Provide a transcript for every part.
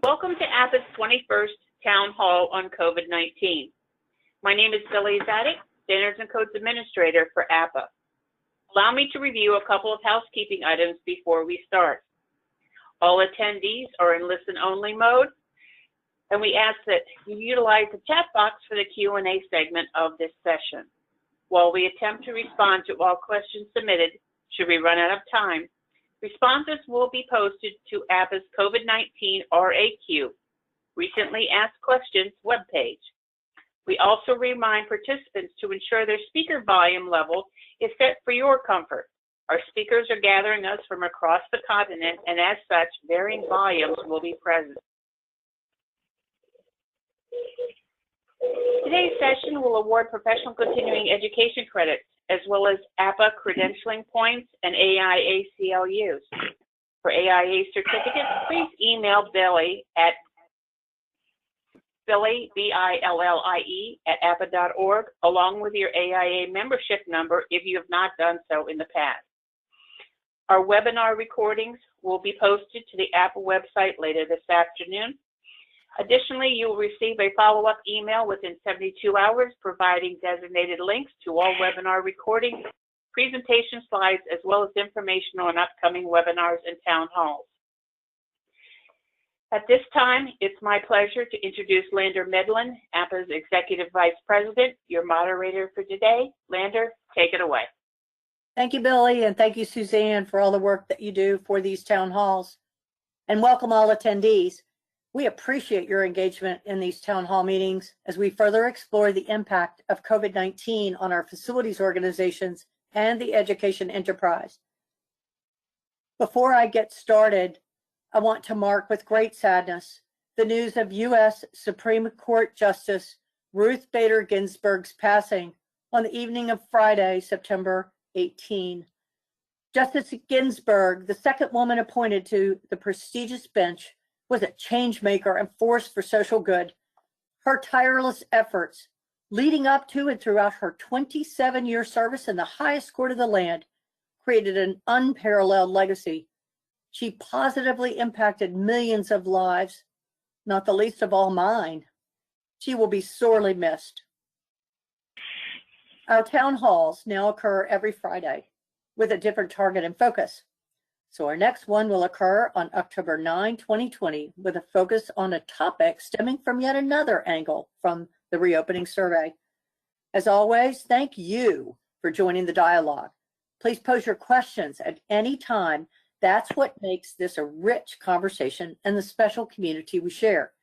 Welcome to APA's 21st Town Hall on COVID-19. My name is Billy Zadek, Standards and Codes Administrator for APA. Allow me to review a couple of housekeeping items before we start. All attendees are in listen-only mode, and we ask that you utilize the chat box for the Q&A segment of this session. While we attempt to respond to all questions submitted, should we run out of time, responses will be posted to APA's COVID-19 RAQ, Recently Asked Questions webpage. We also remind participants to ensure their speaker volume level is set for your comfort. Our speakers are gathering us from across the continent, and as such, varying volumes will be present. Today's session will award professional continuing education credits, as well as APA credentialing points and AIA CLUs. For AIA certificates, please email Billy at Billie, @apa.org, along with your AIA membership number if you have not done so in the past. Our webinar recordings will be posted to the APA website later this afternoon. Additionally, you will receive a follow-up email within 72 hours providing designated links to all webinar recordings, presentation slides, as well as information on upcoming webinars and town halls. At this time, it's my pleasure to introduce Lander Medlin, APA's Executive Vice President, your moderator for today. Lander, take it away. Thank you, Billy, and thank you, Suzanne, for all the work that you do for these town halls. And welcome all attendees. We appreciate your engagement in these town hall meetings as we further explore the impact of COVID-19 on our facilities organizations and the education enterprise. Before I get started, I want to mark with great sadness the news of U.S. Supreme Court Justice Ruth Bader Ginsburg's passing on the evening of Friday, September 18. Justice Ginsburg, the second woman appointed to the prestigious bench, was a change maker and force for social good. Her tireless efforts leading up to and throughout her 27-year service in the highest court of the land created an unparalleled legacy. She positively impacted millions of lives, not the least of all mine. She will be sorely missed. Our town halls now occur every Friday with a different target and focus. So our next one will occur on October 9, 2020, with a focus on a topic stemming from yet another angle from the reopening survey. As always, thank you for joining the dialogue. Please pose your questions at any time. That's what makes this a rich conversation and the special community we share.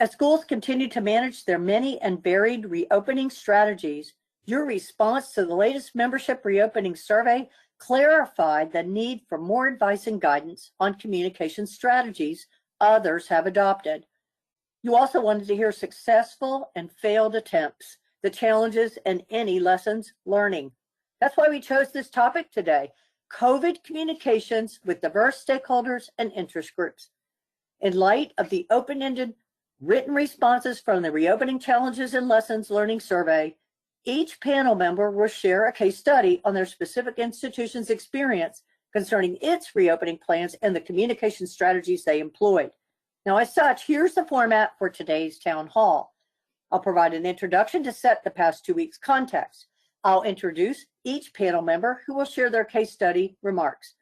As schools continue to manage their many and varied reopening strategies, your response to the latest membership reopening survey clarified the need for more advice and guidance on communication strategies others have adopted. You also wanted to hear successful and failed attempts, the challenges, and any lessons learning. That's why we chose this topic today: COVID communications with diverse stakeholders and interest groups. In light of the open-ended written responses from the Reopening Challenges and Lessons Learning Survey, each panel member will share a case study on their specific institution's experience concerning its reopening plans and the communication strategies they employed. Now, as such, here's the format for today's town hall. I'll provide an introduction to set the past 2 weeks' context. I'll introduce each panel member who will share their case study remarks,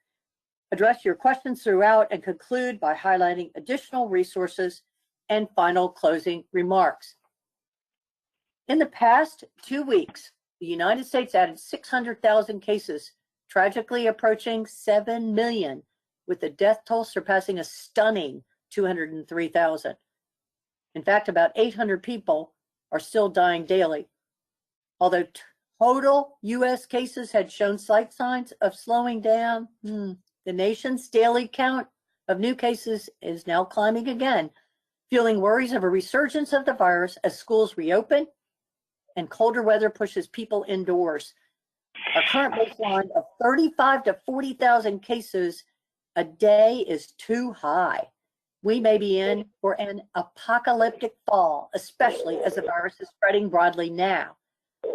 address your questions throughout, and conclude by highlighting additional resources and final closing remarks. In the past 2 weeks, the United States added 600,000 cases, tragically approaching 7 million, with the death toll surpassing a stunning 203,000. In fact, about 800 people are still dying daily. Although total U.S. cases had shown slight signs of slowing down, the nation's daily count of new cases is now climbing again, fueling worries of a resurgence of the virus as schools reopen and colder weather pushes people indoors. Our current baseline of 35 to 40,000 cases a day is too high. We may be in for an apocalyptic fall, especially as the virus is spreading broadly now.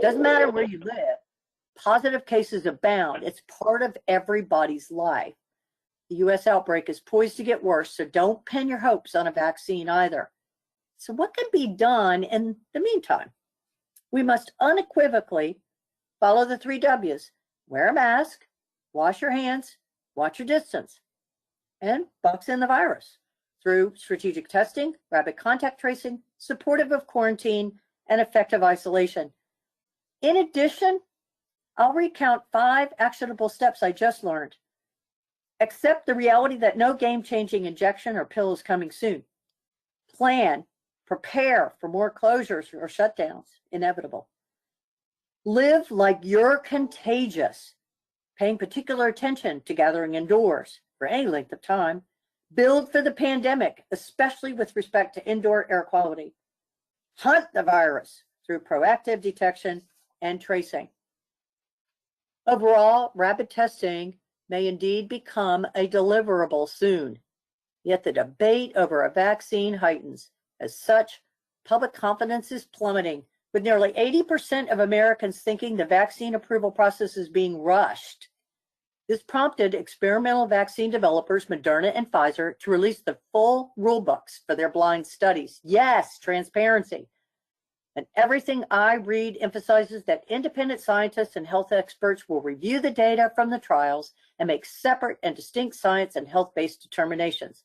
Doesn't matter where you live, positive cases abound. It's part of everybody's life. The U.S. outbreak is poised to get worse, so don't pin your hopes on a vaccine either. So what can be done in the meantime? We must unequivocally follow the 3 W's. Wear a mask, wash your hands, watch your distance, and box in the virus through strategic testing, rapid contact tracing, supportive of quarantine, and effective isolation. In addition, I'll recount 5 actionable steps I just learned. Accept the reality that no game-changing injection or pill is coming soon. Plan, prepare for more closures or shutdowns, inevitable. Live like you're contagious, paying particular attention to gathering indoors for any length of time. Build for the pandemic, especially with respect to indoor air quality. Hunt the virus through proactive detection and tracing. Overall, rapid testing may indeed become a deliverable soon, yet the debate over a vaccine heightens. As such, public confidence is plummeting, with nearly 80% of Americans thinking the vaccine approval process is being rushed. This prompted experimental vaccine developers, Moderna and Pfizer, to release the full rulebooks for their blind studies. Yes, transparency. And everything I read emphasizes that independent scientists and health experts will review the data from the trials and make separate and distinct science and health-based determinations.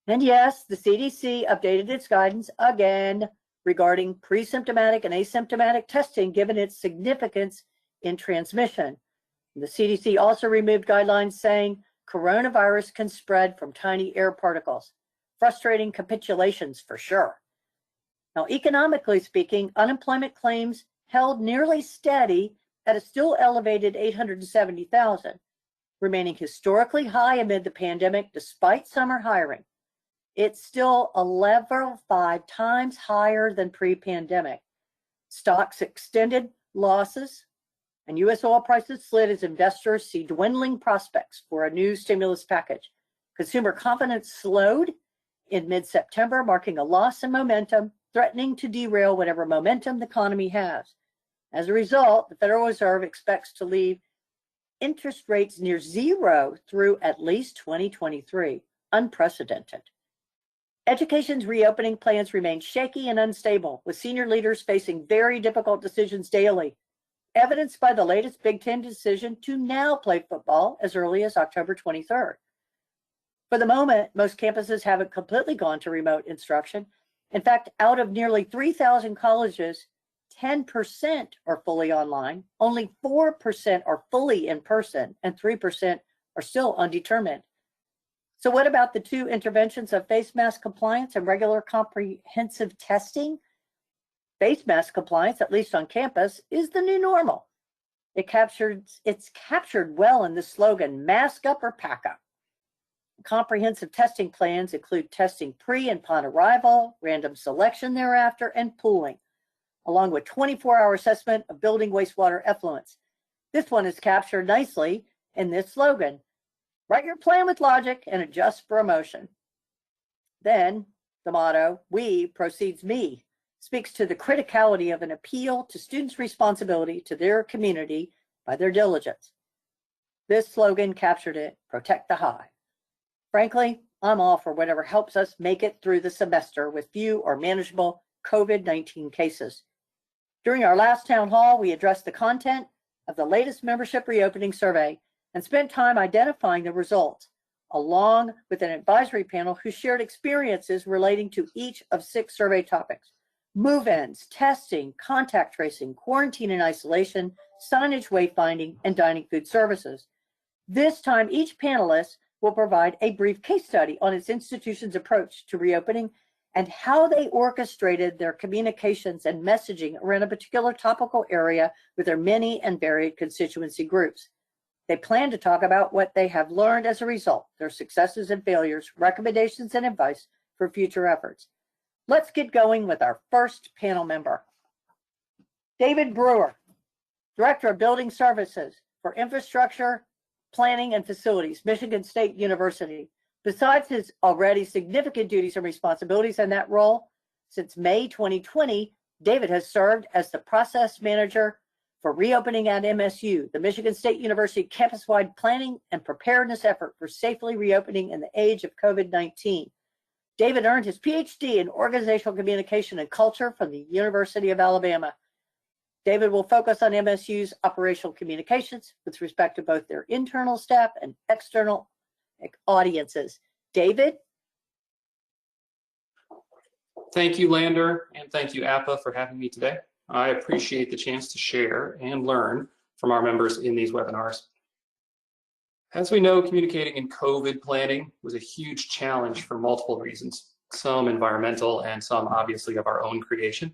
And yes, the CDC updated its guidance again regarding pre-symptomatic and asymptomatic testing, given its significance in transmission. The CDC also removed guidelines saying coronavirus can spread from tiny air particles. Frustrating capitulations for sure. Now, economically speaking, unemployment claims held nearly steady at a still elevated 870,000, remaining historically high amid the pandemic despite summer hiring. It's still a level 5 times higher than pre-pandemic. Stocks extended losses, and U.S. oil prices slid as investors see dwindling prospects for a new stimulus package. Consumer confidence slowed in mid-September, marking a loss in momentum, threatening to derail whatever momentum the economy has. As a result, the Federal Reserve expects to leave interest rates near zero through at least 2023, unprecedented. Education's reopening plans remain shaky and unstable, with senior leaders facing very difficult decisions daily, evidenced by the latest Big Ten decision to now play football as early as October 23rd. For the moment, most campuses haven't completely gone to remote instruction. In fact, out of nearly 3,000 colleges, 10% are fully online, only 4% are fully in person, and 3% are still undetermined. So what about the 2 interventions of face mask compliance and regular comprehensive testing? Face mask compliance, at least on campus, is the new normal. It's captured well in the slogan, mask up or pack up. Comprehensive testing plans include testing pre and upon arrival, random selection thereafter, and pooling, along with 24-hour assessment of building wastewater effluents. This one is captured nicely in this slogan. Write your plan with logic and adjust for emotion. Then the motto, we proceeds me, speaks to the criticality of an appeal to students' responsibility to their community by their diligence. This slogan captured it, protect the hive. Frankly, I'm all for whatever helps us make it through the semester with few or manageable COVID-19 cases. During our last town hall, we addressed the content of the latest membership reopening survey and spent time identifying the results, along with an advisory panel who shared experiences relating to each of 6 survey topics: move-ins, testing, contact tracing, quarantine and isolation, signage wayfinding, and dining food services. This time, each panelist will provide a brief case study on its institution's approach to reopening and how they orchestrated their communications and messaging around a particular topical area with their many and varied constituency groups. They plan to talk about what they have learned as a result, their successes and failures, recommendations and advice for future efforts. Let's get going with our first panel member. David Brewer, Director of Building Services for Infrastructure, Planning and Facilities, Michigan State University. Besides his already significant duties and responsibilities in that role, since May 2020, David has served as the process manager for reopening at MSU, the Michigan State University campus-wide planning and preparedness effort for safely reopening in the age of COVID-19. David earned his PhD in Organizational Communication and Culture from the University of Alabama. David will focus on MSU's operational communications with respect to both their internal staff and external audiences. David? Thank you, Lander, and thank you, APA, for having me today. I appreciate the chance to share and learn from our members in these webinars. As we know, communicating in COVID planning was a huge challenge for multiple reasons, some environmental and some obviously of our own creation.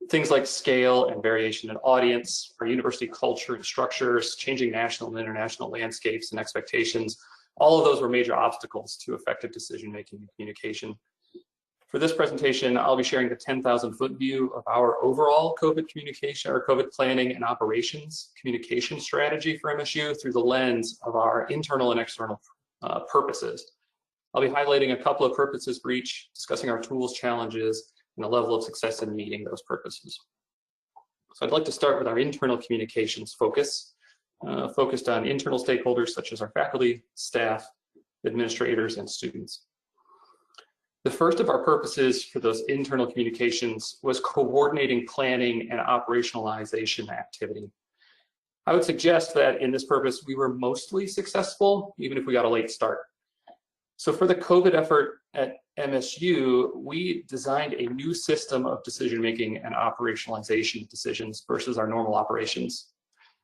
Things like scale and variation in audience, our university culture and structures, changing national and international landscapes and expectations, all of those were major obstacles to effective decision-making and communication. For this presentation, I'll be sharing the 10,000-foot view of our overall COVID communication or COVID planning and operations communication strategy for MSU through the lens of our internal and external purposes. I'll be highlighting a couple of purposes for each, discussing our tools, challenges, and the level of success in meeting those purposes. So I'd like to start with our internal communications focus, focused on internal stakeholders such as our faculty, staff, administrators, and students. The first of our purposes for those internal communications was coordinating planning and operationalization activity. I would suggest that in this purpose, we were mostly successful, even if we got a late start. So for the COVID effort at MSU, we designed a new system of decision-making and operationalization decisions versus our normal operations.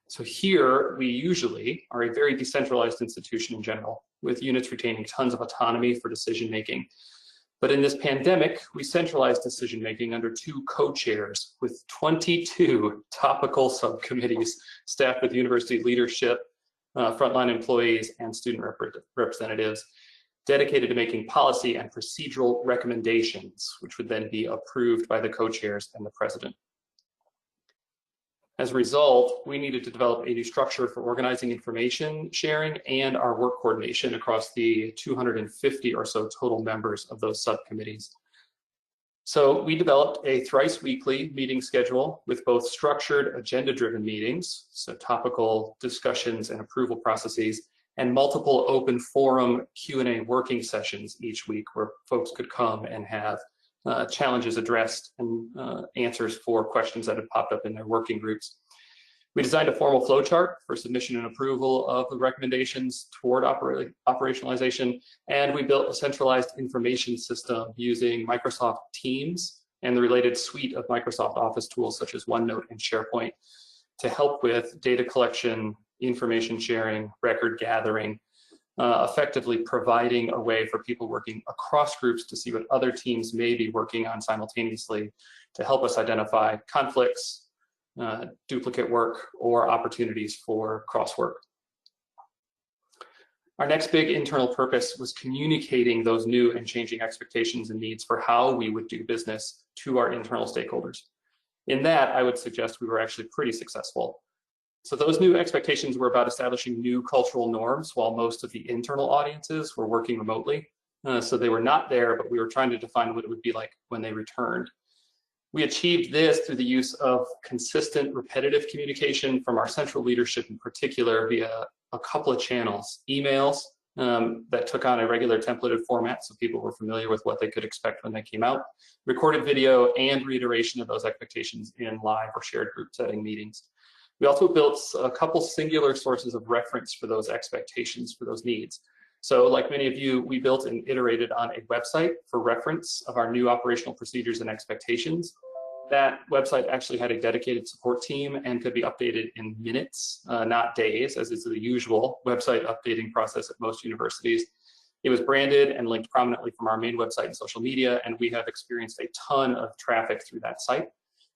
So here, we usually are a very decentralized institution in general, with units retaining tons of autonomy for decision-making. But in this pandemic, we centralized decision-making under two co-chairs with 22 topical subcommittees staffed with university leadership, frontline employees, and student representatives dedicated to making policy and procedural recommendations, which would then be approved by the co-chairs and the president. As a result, we needed to develop a new structure for organizing information sharing and our work coordination across the 250 or so total members of those subcommittees. So we developed a thrice weekly meeting schedule with both structured agenda-driven meetings, so topical discussions and approval processes, and multiple open forum Q&A working sessions each week where folks could come and have challenges addressed and answers for questions that had popped up in their working groups. We designed a formal flowchart for submission and approval of the recommendations toward operationalization, and we built a centralized information system using Microsoft Teams and the related suite of Microsoft Office tools such as OneNote and SharePoint to help with data collection, information sharing, record gathering, effectively providing a way for people working across groups to see what other teams may be working on simultaneously to help us identify conflicts, duplicate work, or opportunities for crosswork. Our next big internal purpose was communicating those new and changing expectations and needs for how we would do business to our internal stakeholders. In that, I would suggest we were actually pretty successful. So those new expectations were about establishing new cultural norms while most of the internal audiences were working remotely. So they were not there, but we were trying to define what it would be like when they returned. We achieved this through the use of consistent, repetitive communication from our central leadership in particular via a couple of channels. Emails that took on a regular templated format so people were familiar with what they could expect when they came out, recorded video, and reiteration of those expectations in live or shared group setting meetings. We also built a couple singular sources of reference for those expectations, for those needs. So like many of you, we built and iterated on a website for reference of our new operational procedures and expectations. That website actually had a dedicated support team and could be updated in minutes, not days, as is the usual website updating process at most universities. It was branded and linked prominently from our main website and social media, and we have experienced a ton of traffic through that site.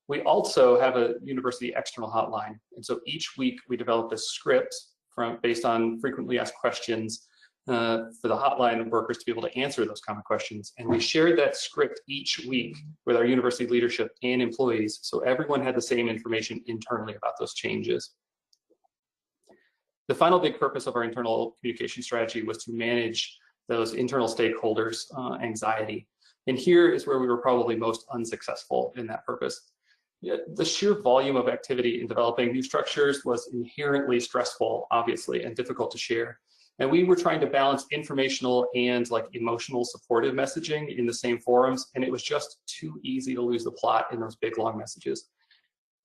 We also have a university external hotline. And so each week we developed a script based on frequently asked questions for the hotline workers to be able to answer those common questions. And we shared that script each week with our university leadership and employees, so everyone had the same information internally about those changes. The final big purpose of our internal communication strategy was to manage those internal stakeholders' anxiety. And here is where we were probably most unsuccessful in that purpose. The sheer volume of activity in developing new structures was inherently stressful, obviously, and difficult to share. And we were trying to balance informational and like emotional supportive messaging in the same forums, and it was just too easy to lose the plot in those big long messages.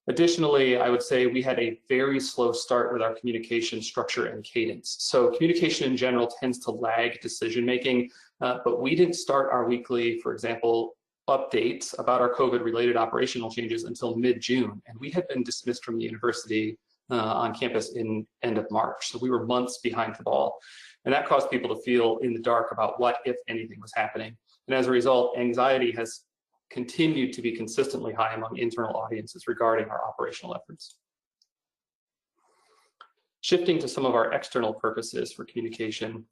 Additionally, I would say we had a very slow start with our communication structure and cadence. So communication in general tends to lag decision-making, but we didn't start our weekly, for example, updates about our COVID-related operational changes until mid-June, and we had been dismissed from the university on campus in end of March. So we were months behind the ball, and that caused people to feel in the dark about what, if anything, was happening. And as a result, anxiety has continued to be consistently high among internal audiences regarding our operational efforts. Shifting to some of our external purposes for communication,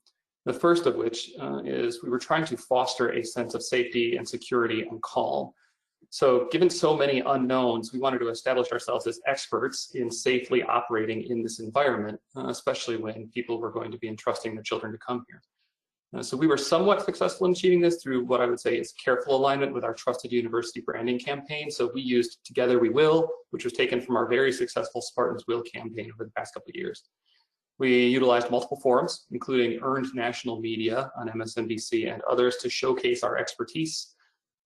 the first of which is we were trying to foster a sense of safety and security and calm. So given so many unknowns, we wanted to establish ourselves as experts in safely operating in this environment, especially when people were going to be entrusting their children to come here. So we were somewhat successful in achieving this through what I would say is careful alignment with our Trusted University branding campaign. So we used Together We Will, which was taken from our very successful Spartans Will campaign over the past couple of years. We utilized multiple forums, including earned national media on MSNBC and others to showcase our expertise.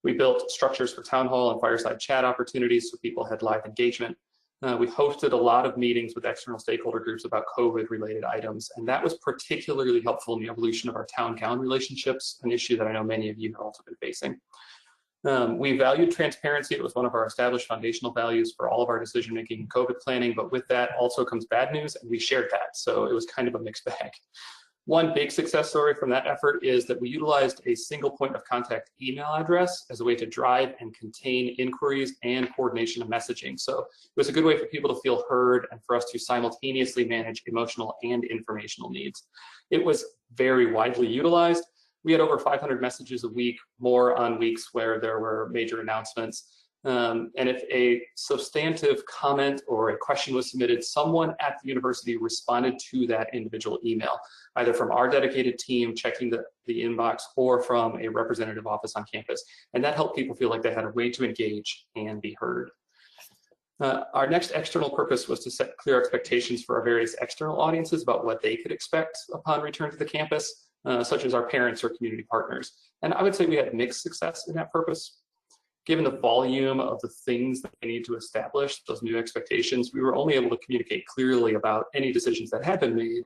We built structures for town hall and fireside chat opportunities so people had live engagement. We hosted a lot of meetings with external stakeholder groups about COVID-related items, and that was particularly helpful in the evolution of our town-gown relationships, an issue that I know many of you have also been facing. We valued transparency. It was one of our established foundational values for all of our decision-making and COVID planning, but with that also comes bad news, and we shared that, so it was kind of a mixed bag. One big success story from that effort is that we utilized a single point of contact email address as a way to drive and contain inquiries and coordination of messaging. So it was a good way for people to feel heard and for us to simultaneously manage emotional and informational needs. It was very widely utilized. We had over 500 messages a week, more on weeks where there were major announcements. And if a substantive comment or a question was submitted, someone at the university responded to that individual email, either from our dedicated team checking the inbox or from a representative office on campus. And that helped people feel like they had a way to engage and be heard. Our next external purpose was to set clear expectations for our various external audiences about what they could expect upon return to the campus, such as our parents or community partners. And I would say we had mixed success in that purpose. Given the volume of the things that we need to establish, those new expectations, we were only able to communicate clearly about any decisions that had been made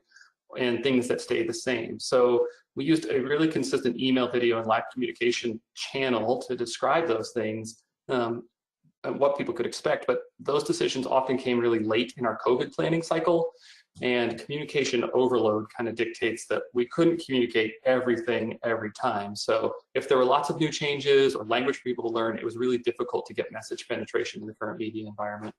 and things that stayed the same. So we used a really consistent email, video, and live communication channel to describe those things and what people could expect, but those decisions often came really late in our COVID planning cycle, and communication overload kind of dictates that we couldn't communicate everything every time. So if there were lots of new changes or language for people to learn, it was really difficult to get message penetration in the current media environment.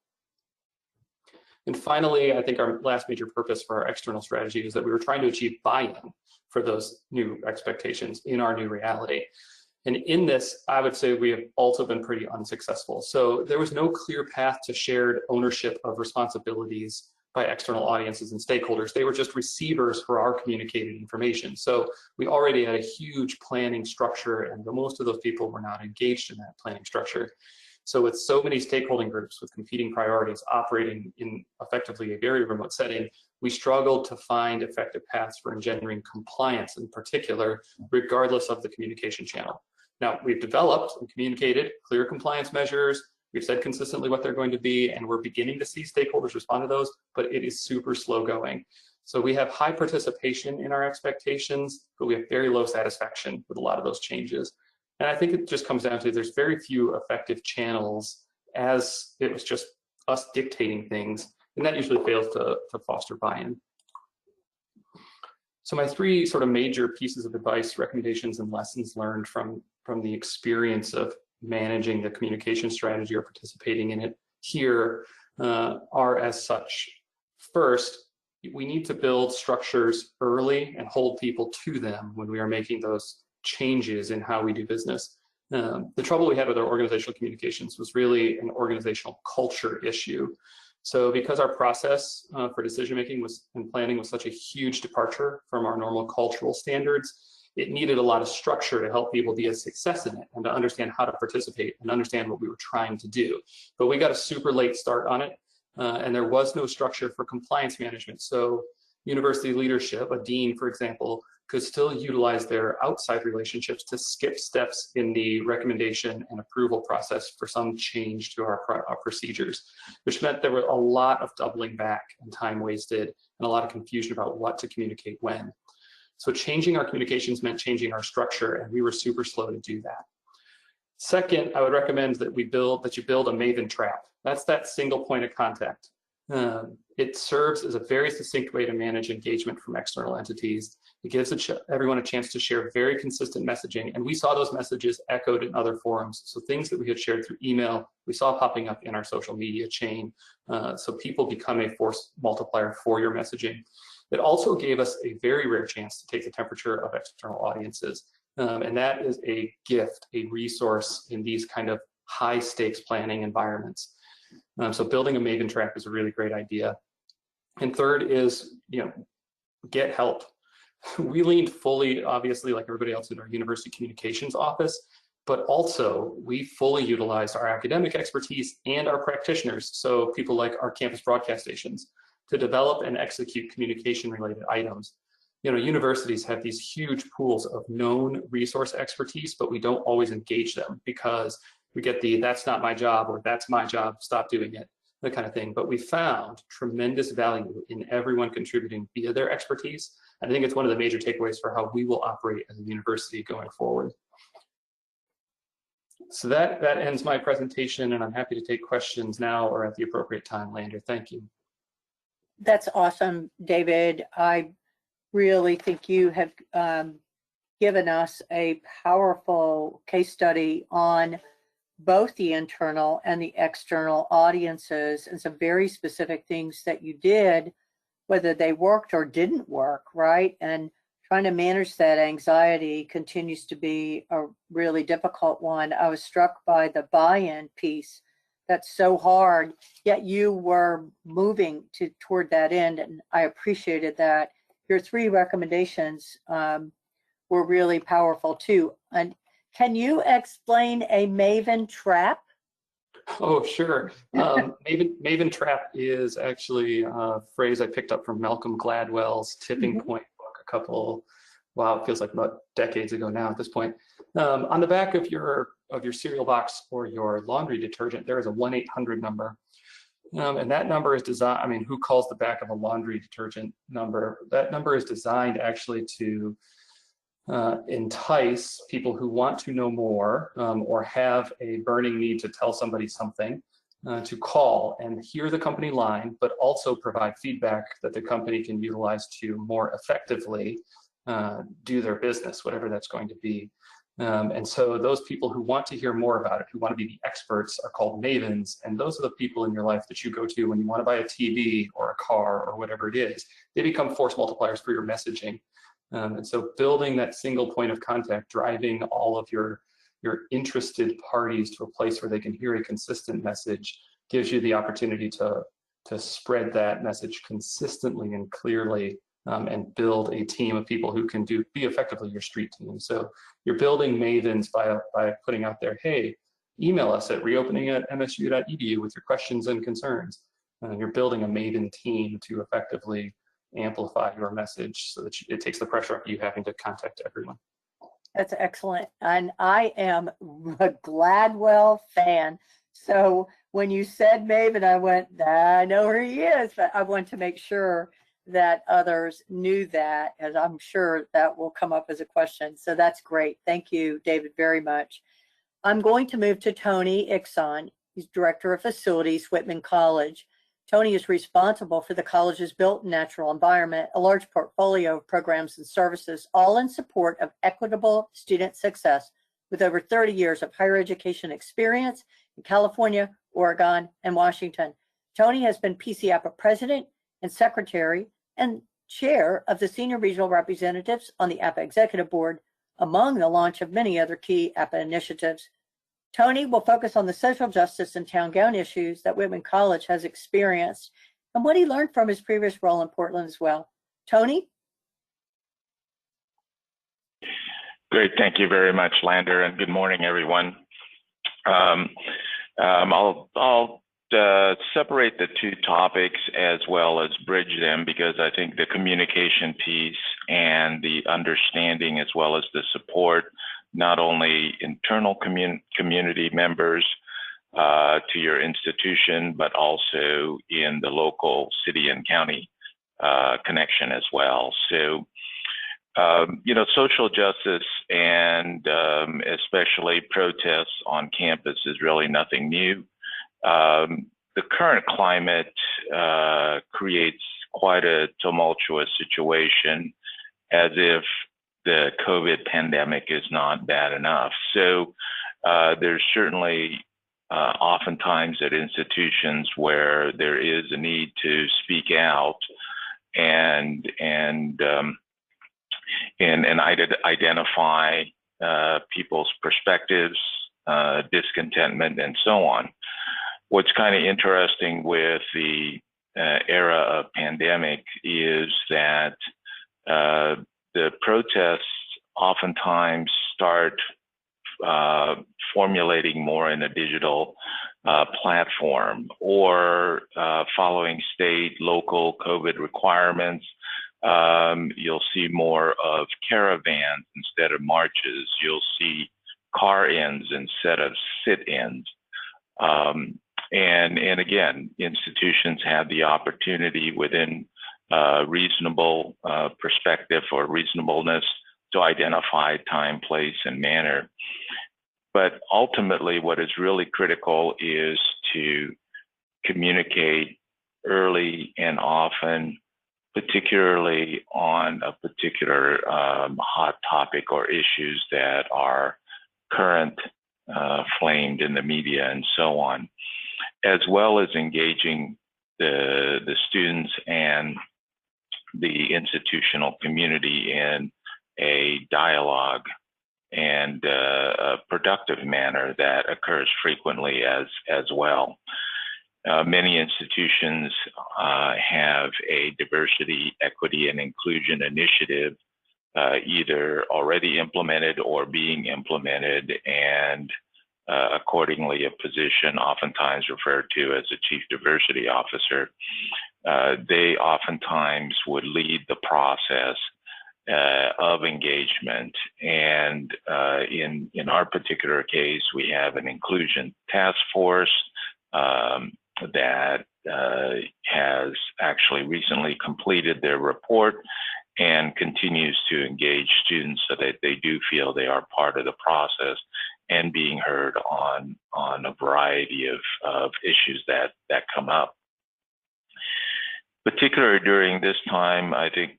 And finally, I think our last major purpose for our external strategy is that we were trying to achieve buy-in for those new expectations in our new reality. And in this, I would say we have also been pretty unsuccessful. So there was no clear path to shared ownership of responsibilities by external audiences and stakeholders. They were just receivers for our communicated information. So we already had a huge planning structure, and most of those people were not engaged in that planning structure. So with so many stakeholding groups with competing priorities operating in effectively a very remote setting, we struggled to find effective paths for engendering compliance in particular, regardless of the communication channel. Now, we've developed and communicated clear compliance measures. We've said consistently what they're going to be, and we're beginning to see stakeholders respond to those, but it is super slow going. So we have high participation in our expectations, but we have very low satisfaction with a lot of those changes. And I think it just comes down to there's very few effective channels, as it was just us dictating things, and that usually fails to foster buy-in. So my three sort of major pieces of advice, recommendations, and lessons learned from the experience of managing the communication strategy or participating in it here are as such. First, we need to build structures early and hold people to them when we are making those changes in how we do business. The trouble we had with our organizational communications was really an organizational culture issue. So because our process for decision-making and planning was such a huge departure from our normal cultural standards, it needed a lot of structure to help people be a success in it and to understand how to participate and understand what we were trying to do. But we got a super late start on it, and there was no structure for compliance management. So university leadership, a dean, for example, could still utilize their outside relationships to skip steps in the recommendation and approval process for some change to our procedures, which meant there were a lot of doubling back and time wasted and a lot of confusion about what to communicate when. So changing our communications meant changing our structure, and we were super slow to do that. Second, I would recommend that you build a Maven trap. That's that single point of contact. It serves as a very succinct way to manage engagement from external entities. It gives everyone a chance to share very consistent messaging, and we saw those messages echoed in other forums. So things that we had shared through email, we saw popping up in our social media chain. So people become a force multiplier for your messaging. It also gave us a very rare chance to take the temperature of external audiences. And that is a gift, a resource in these kind of high stakes planning environments. So building a Maven trap is a really great idea. And third is, get help. We leaned fully, obviously, like everybody else in our university communications office, but also we fully utilized our academic expertise and our practitioners, so people like our campus broadcast stations, to develop and execute communication-related items. Universities have these huge pools of known resource expertise, but we don't always engage them because we get the "that's not my job" or "that's my job, stop doing it," that kind of thing. But we found tremendous value in everyone contributing via their expertise. I think it's one of the major takeaways for how we will operate as a university going forward. So that ends my presentation, and I'm happy to take questions now or at the appropriate time. Lander, thank you. That's awesome, David. I really think you have given us a powerful case study on both the internal and the external audiences and some very specific things that you did, whether they worked or didn't work, right? And trying to manage that anxiety continues to be a really difficult one. I was struck by the buy-in piece. That's so hard, yet you were moving toward that end, and I appreciated that. Your 3 recommendations were really powerful too. And can you explain a Maven trap? Oh, sure. Maven trap is actually a phrase I picked up from Malcolm Gladwell's Tipping Point book it feels like about decades ago now at this point. On the back of your cereal box or your laundry detergent, there is a 1-800 number. And that number is designed, who calls the back of a laundry detergent number? That number is designed actually to entice people who want to know more or have a burning need to tell somebody something to call and hear the company line, but also provide feedback that the company can utilize to more effectively do their business, whatever that's going to be. And so those people who want to hear more about it, who want to be the experts, are called mavens. And those are the people in your life that you go to when you want to buy a TV or a car or whatever it is. They become force multipliers for your messaging. And so building that single point of contact, driving all of your interested parties to a place where they can hear a consistent message, gives you the opportunity to spread that message consistently and clearly, and build a team of people who can be effectively your street team. So you're building mavens by putting out there, hey, email us at reopening@msu.edu with your questions and concerns. You're building a maven team to effectively amplify your message so that it takes the pressure off you having to contact everyone. That's excellent. And I am a Gladwell fan. So when you said Maven, I went, I know who he is, but I want to make sure that others knew that, as I'm sure that will come up as a question. So that's great. Thank you, David, very much. I'm going to move to Tony Ixon. He's Director of Facilities, Whitman College. Tony is responsible for the college's built natural environment, a large portfolio of programs and services, all in support of equitable student success, with over 30 years of higher education experience in California, Oregon, and Washington. Tony has been PC-APA president and secretary and chair of the senior regional representatives on the APA executive board, among the launch of many other key APA initiatives. Tony will focus on the social justice and town gown issues that Whitman College has experienced and what he learned from his previous role in Portland as well. Tony? Great, thank you very much, Lander, and good morning, everyone. I'll separate the two topics as well as bridge them, because I think the communication piece and the understanding as well as the support, not only internal community members to your institution, but also in the local city and county connection as well. So, social justice and especially protests on campus is really nothing new. The current climate creates quite a tumultuous situation, as if the COVID pandemic is not bad enough. So there's certainly oftentimes at institutions where there is a need to speak out and identify people's perspectives, discontentment, and so on. What's kind of interesting with the era of pandemic is that the protests oftentimes start formulating more in a digital platform, or following state, local COVID requirements. You'll see more of caravans instead of marches. You'll see car-ins instead of sit-ins. And again, institutions have the opportunity within reasonable perspective or reasonableness to identify time, place, and manner. But ultimately, what is really critical is to communicate early and often, particularly on a particular hot topic or issues that are current, flamed in the media and so on, as well as engaging the students and the institutional community in a dialogue and a productive manner that occurs frequently as well. Many institutions have a diversity, equity, and inclusion initiative either already implemented or being implemented, and accordingly a position oftentimes referred to as a chief diversity officer. They oftentimes would lead the process of engagement, and in our particular case, we have an inclusion task force that has actually recently completed their report and continues to engage students so that they do feel they are part of the process and being heard on a variety of issues that come up. Particularly during this time, I think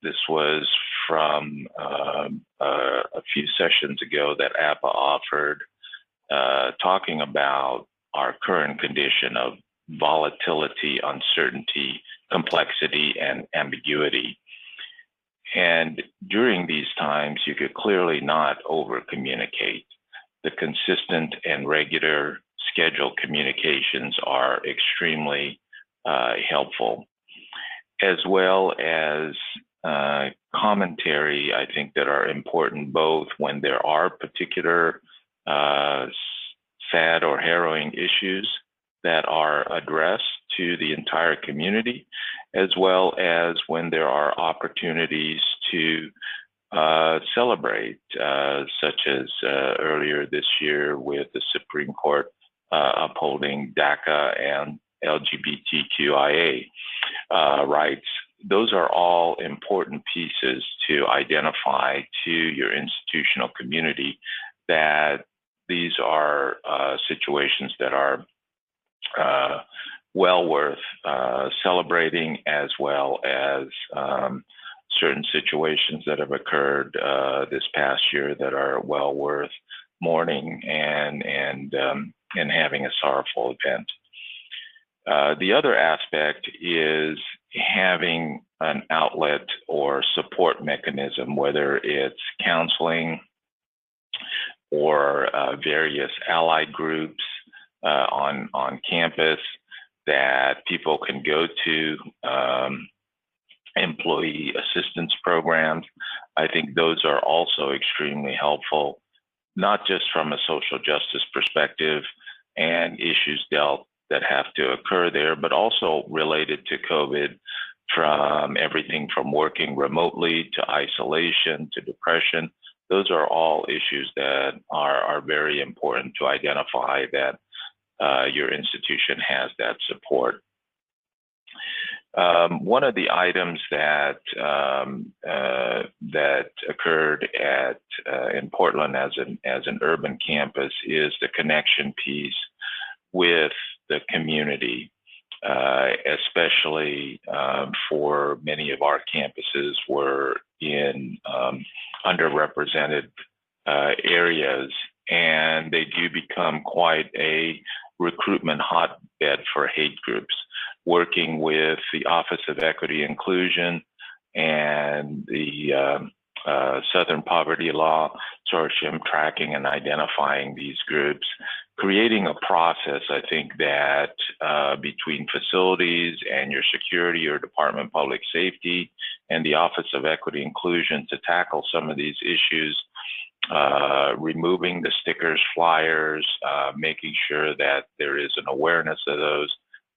this was from a few sessions ago that APA offered, talking about our current condition of volatility, uncertainty, complexity, and ambiguity. And during these times, you could clearly not over-communicate. The consistent and regular scheduled communications are extremely helpful, as well as commentary, I think, that are important both when there are particular sad or harrowing issues that are addressed to the entire community, as well as when there are opportunities to celebrate, such as earlier this year with the Supreme Court upholding DACA and LGBTQIA rights. Those are all important pieces to identify to your institutional community that these are situations that are well worth celebrating, as well as certain situations that have occurred this past year that are well worth mourning and having a sorrowful event. The other aspect is having an outlet or support mechanism, whether it's counseling or various allied groups on campus that people can go to, employee assistance programs I think those are also extremely helpful, not just from a social justice perspective and issues dealt that have to occur there, but also related to COVID, from everything from working remotely to isolation to depression. Those are all issues that are very important to identify that your institution has that support. One of the items that occurred in Portland as an urban campus is the connection piece with the community, especially for many of our campuses were in underrepresented areas, and they do become quite a recruitment hotbed for hate groups. Working with the Office of Equity Inclusion and the Southern Poverty Law Consortium, tracking and identifying these groups, creating a process, I think, that between facilities and your security or Department of Public Safety and the Office of Equity Inclusion to tackle some of these issues, removing the stickers, flyers, making sure that there is an awareness of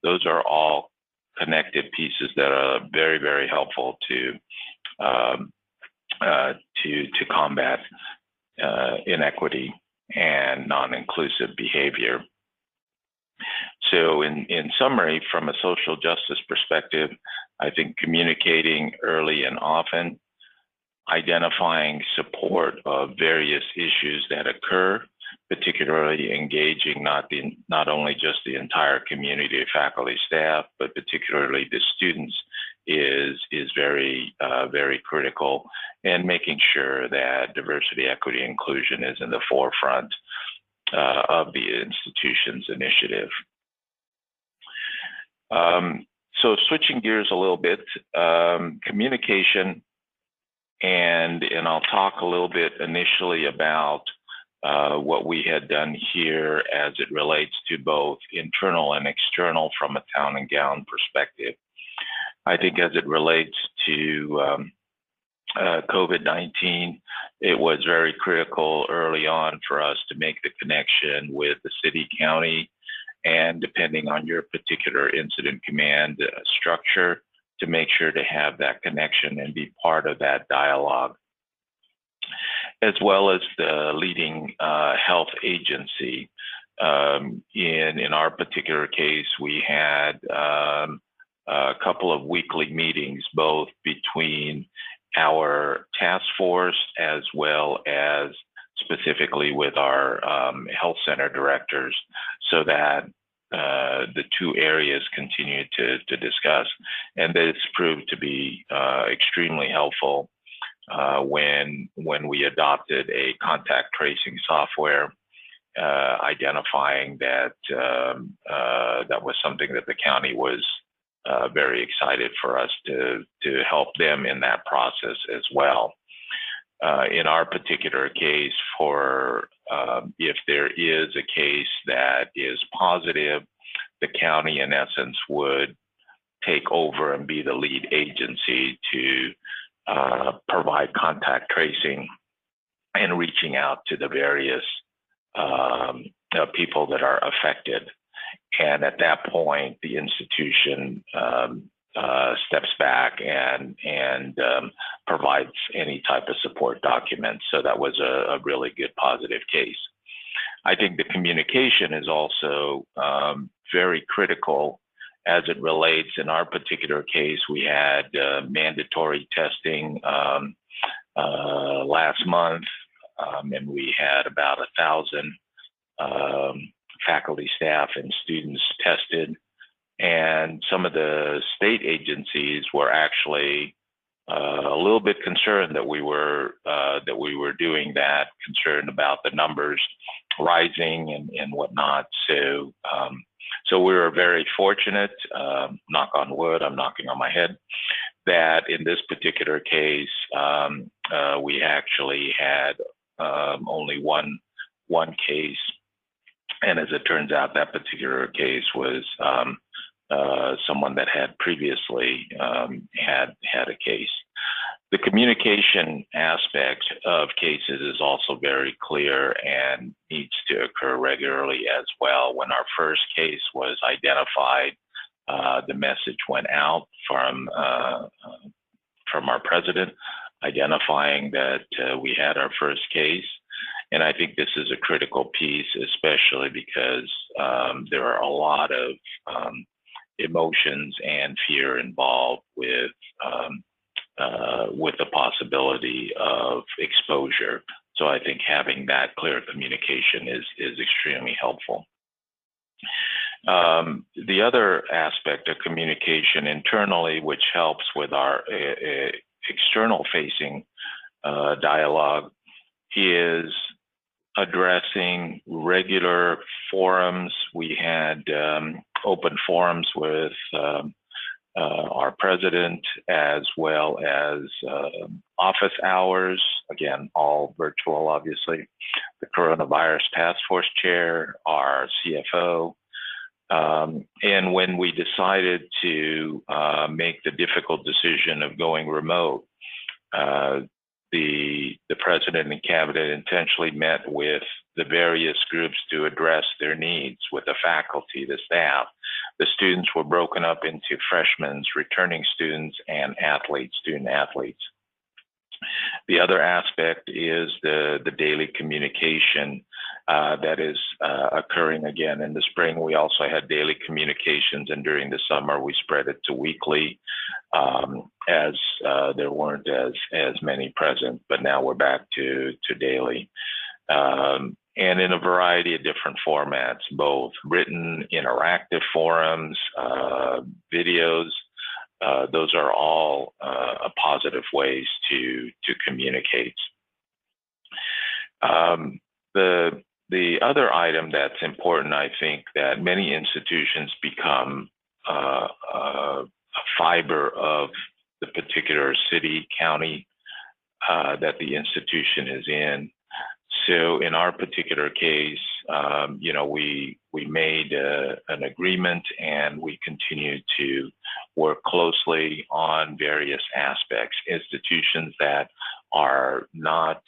those are all connected pieces that are very, very helpful to combat inequity and non-inclusive behavior. So in summary, from a social justice perspective, I think communicating early and often, identifying support of various issues that occur, particularly engaging not only just the entire community of faculty, staff, but particularly the students is very, very critical, and making sure that diversity, equity, inclusion is in the forefront of the institution's initiative. So switching gears a little bit, communication, and I'll talk a little bit initially about what we had done here as it relates to both internal and external from a town and gown perspective. I think as it relates to COVID-19, it was very critical early on for us to make the connection with the city, county, and depending on your particular incident command structure, to make sure to have that connection and be part of that dialogue, as well as the leading health agency. In our particular case, we had a couple of weekly meetings, both between our task force as well as specifically with our health center directors, so that the two areas continue to discuss. And this proved to be extremely helpful when we adopted a contact tracing software, identifying that that was something that the county was very excited for us to help them in that process as well. In our particular case, for if there is a case that is positive, the county in essence would take over and be the lead agency to provide contact tracing and reaching out to the various people that are affected. And at that point, the institution steps back and provides any type of support documents. So that was a really good positive case. I think the communication is also very critical as it relates. In our particular case, we had mandatory testing last month, and we had about 1,000 faculty, staff, and students tested. And some of the state agencies were actually a little bit concerned that we were doing that, concerned about the numbers rising and whatnot. So we were very fortunate, knock on wood, I'm knocking on my head, that in this particular case, we actually had only one case. And as it turns out, that particular case was someone that had previously had a case. The communication aspect of cases is also very clear and needs to occur regularly as well. When our first case was identified, the message went out from our president identifying that we had our first case. And I think this is a critical piece, especially because there are a lot of emotions and fear involved with the possibility of exposure. So I think having that clear communication is extremely helpful. The other aspect of communication internally, which helps with our external facing dialogue, is addressing regular forums. We had open forums with our president, as well as office hours, again, all virtual, obviously, the coronavirus task force chair, our CFO. And when we decided to make the difficult decision of going remote, the president and cabinet intentionally met with the various groups to address their needs with the faculty, the staff. The students were broken up into freshmen, returning students, and athletes, student athletes. The other aspect is the daily communication that is occurring again in the spring. We also had daily communications, and during the summer we spread it to weekly as there weren't as many present, but now we're back to daily. And in a variety of different formats, both written, interactive forums, videos. Those are all positive ways to communicate. The other item that's important, I think, that many institutions become a fiber of the particular city, county that the institution is in. So in our particular case, we made an agreement, and we continue to work closely on various aspects. Institutions that are not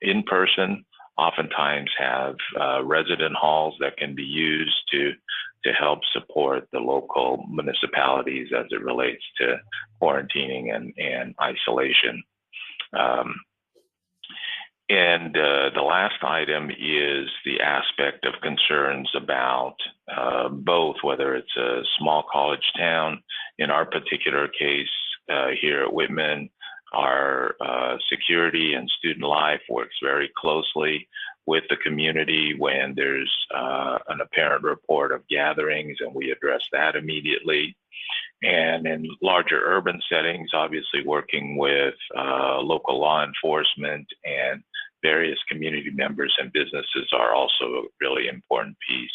in person oftentimes have resident halls that can be used to help support the local municipalities as it relates to quarantining and isolation. And the last item is the aspect of concerns about both, whether it's a small college town. In our particular case here at Whitman, our security and student life works very closely with the community when there's an apparent report of gatherings, and we address that immediately. And in larger urban settings, obviously working with local law enforcement and various community members and businesses are also a really important piece.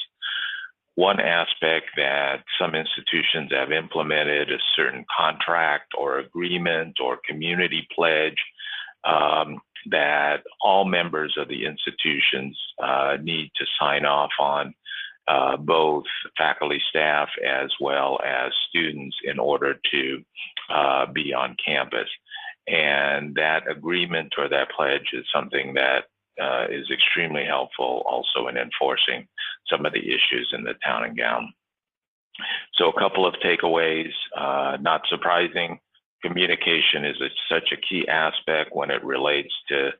One aspect that some institutions have implemented a certain contract or agreement or community pledge that all members of the institutions need to sign off on, both faculty, staff, as well as students, in order to be on campus. And that agreement or that pledge is something that is extremely helpful also in enforcing some of the issues in the town and gown. So a couple of takeaways, not surprising. Communication is such a key aspect when it relates to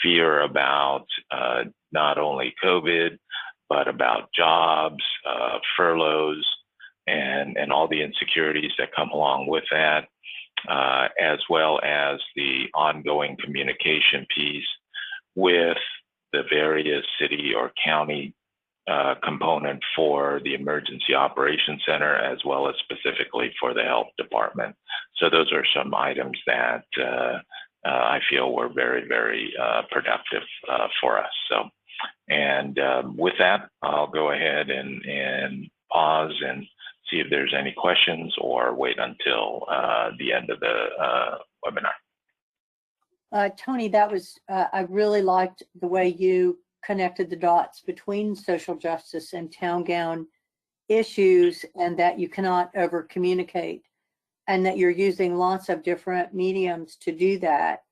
fear about not only COVID, but about jobs, furloughs, and all the insecurities that come along with that, as well as the ongoing communication piece with the various city or county component for the Emergency Operations Center, as well as specifically for the health department. So those are some items that I feel were very, very productive for us. So, and with that, I'll go ahead and pause and see if there's any questions, or wait until the end of the webinar. Tony, that was, I really liked the way you connected the dots between social justice and town gown issues, and that you cannot over communicate. and that you're using lots of different mediums to do that.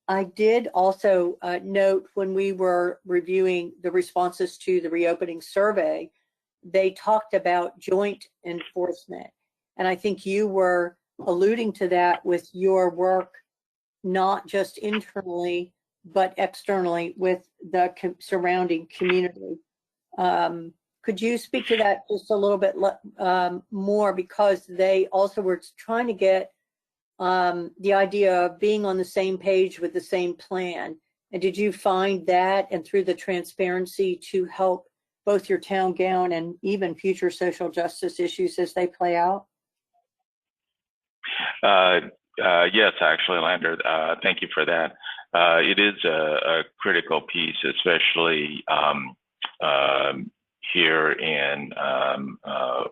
I did also note when we were reviewing the responses to the reopening survey, they talked about joint enforcement. And I think you were alluding to that with your work, not just internally, but externally with the surrounding community. Could you speak to that just a little bit more, because they also were trying to get the idea of being on the same page with the same plan. And did you find that, and through the transparency, to help both your town gown and even future social justice issues as they play out? Yes, actually, Lander, thank you for that. It is a critical piece, especially here in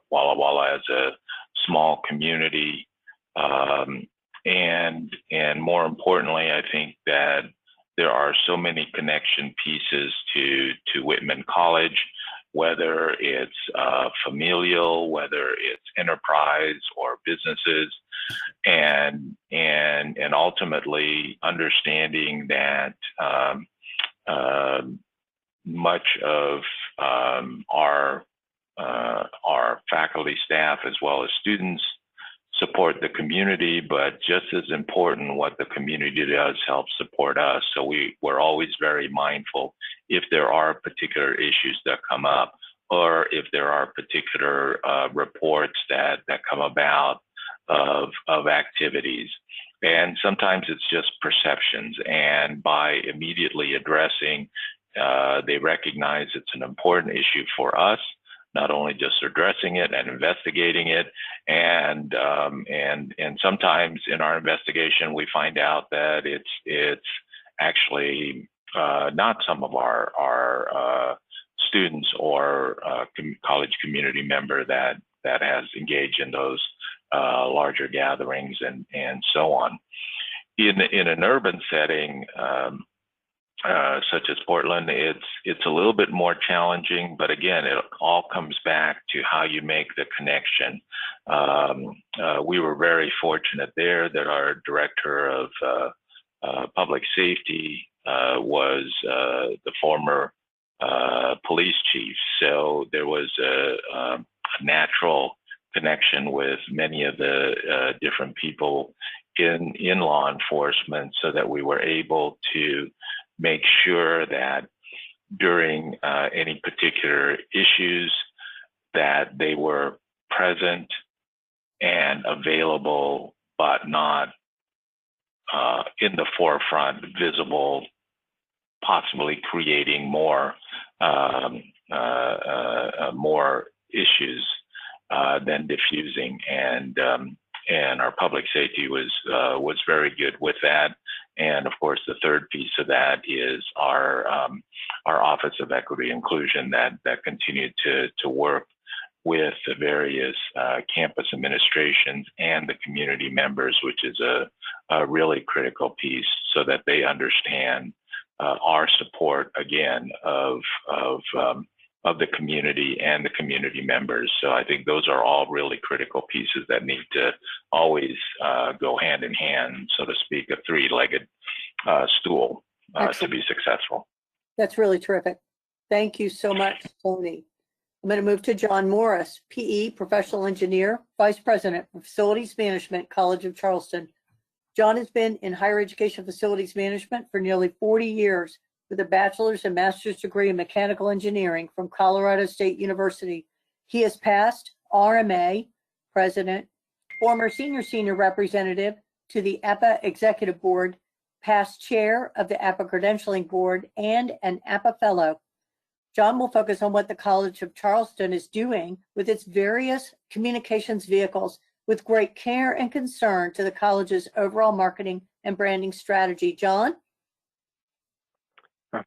Walla Walla as a small community. And more importantly, I think that there are so many connection pieces to Whitman College, whether it's familial, whether it's enterprise or businesses, and ultimately understanding that much of our faculty, staff, as well as students support the community, but just as important, what the community does help support us. So we're always very mindful if there are particular issues that come up, or if there are particular reports that come about of activities. And sometimes it's just perceptions, and by immediately addressing, they recognize it's an important issue for us, not only just addressing it and investigating it, and sometimes in our investigation we find out that it's actually not some of our students or college community member that has engaged in those larger gatherings and so on. In an urban setting, such as Portland, it's a little bit more challenging, but again, it all comes back to how you make the connection. We were very fortunate there that our director of public safety was the former police chief, so there was a natural connection with many of the different people in law enforcement, so that we were able to make sure that during any particular issues that they were present and available, but not in the forefront, visible, possibly creating more issues than diffusing. And our public safety was very good with that. And of course, the third piece of that is our Office of Equity Inclusion that continued to work with the various campus administrations and the community members, which is a really critical piece, so that they understand our support again of the community and the community members. So I think those are all really critical pieces that need to always go hand in hand, so to speak, a three-legged stool to be successful. That's really terrific. Thank you so much, Tony. I'm going to move to John Morris, PE, Professional Engineer, Vice President of Facilities Management, College of Charleston. John has been in higher education facilities management for nearly 40 years, with a bachelor's and master's degree in mechanical engineering from Colorado State University. He is past RMA president, former senior representative to the APA Executive Board, past chair of the APA Credentialing Board, and an APA fellow. John will focus on what the College of Charleston is doing with its various communications vehicles, with great care and concern to the college's overall marketing and branding strategy. John?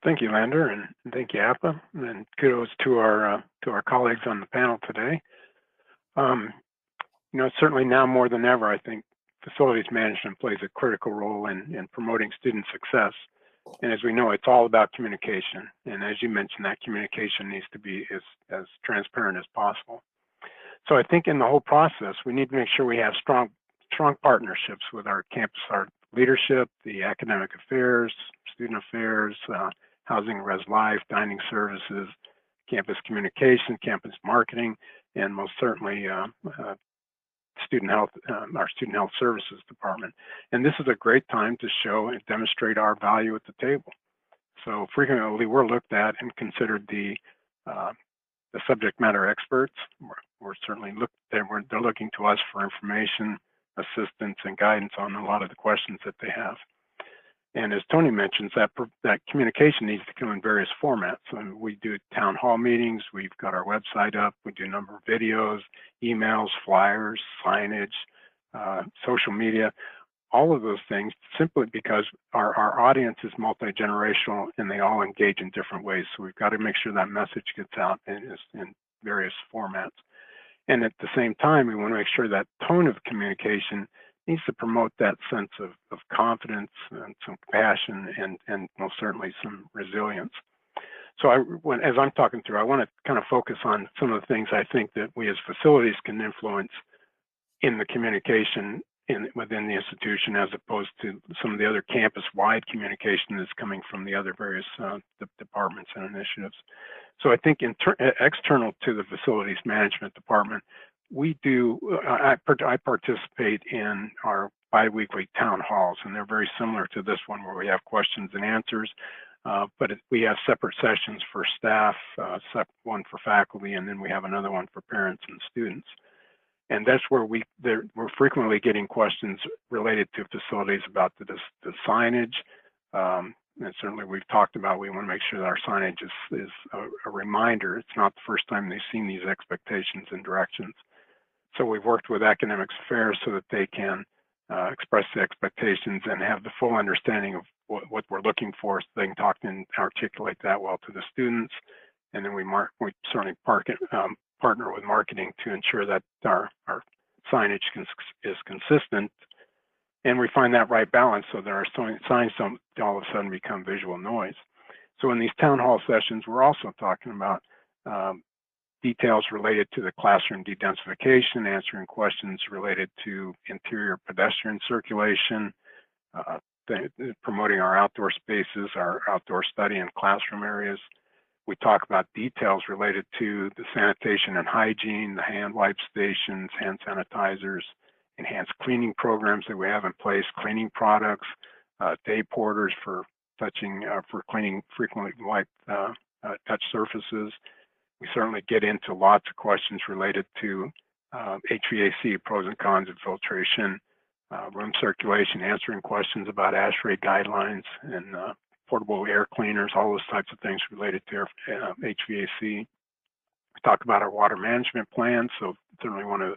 Thank you, Lander, and thank you, APA, and kudos to our colleagues on the panel today. Certainly now more than ever, I think facilities management plays a critical role in promoting student success. And as we know, it's all about communication. And as you mentioned, that communication needs to be as transparent as possible. So I think in the whole process, we need to make sure we have strong partnerships with our campus, our leadership, the academic affairs, student affairs, housing, res life, dining services, campus communication, campus marketing, and most certainly student health, our student health services department. And this is a great time to show and demonstrate our value at the table. So frequently we're looked at and considered the subject matter experts. We're certainly they're looking to us for information, assistance, and guidance on a lot of the questions that they have. And as Tony mentions, that communication needs to come in various formats. So we do town hall meetings, we've got our website up, we do a number of videos, emails, flyers, signage, social media, all of those things, simply because our audience is multi-generational and they all engage in different ways. So we've got to make sure that message gets out in various formats. And at the same time, we want to make sure that tone of communication needs to promote that sense of confidence and some compassion and most certainly some resilience. So as I'm talking through, I want to kind of focus on some of the things I think that we as facilities can influence in the communication within the institution, as opposed to some of the other campus-wide communication that's coming from the other various departments and initiatives. So I think external to the facilities management department, I participate in our bi-weekly town halls, and they're very similar to this one where we have questions and answers, but we have separate sessions for staff, one for faculty, and then we have another one for parents and students. And that's where we're frequently getting questions related to facilities about the signage. And certainly we've talked about, we want to make sure that our signage is a reminder. It's not the first time they've seen these expectations and directions. So we've worked with academics affairs so that they can express the expectations and have the full understanding of what we're looking for, so they can talk and articulate that well to the students. And then we certainly partner with marketing to ensure that our signage is consistent, and we find that right balance so that our signs don't all of a sudden become visual noise. So in these town hall sessions, we're also talking about details related to the classroom de-densification, answering questions related to interior pedestrian circulation, promoting our outdoor spaces, our outdoor study and classroom areas. We talk about details related to the sanitation and hygiene, the hand wipe stations, hand sanitizers, enhanced cleaning programs that we have in place, cleaning products, day porters for cleaning frequently wiped touch surfaces. We certainly get into lots of questions related to HVAC, pros and cons of filtration, room circulation, answering questions about ASHRAE guidelines and portable air cleaners, all those types of things related to HVAC. We talk about our water management plans, so certainly want to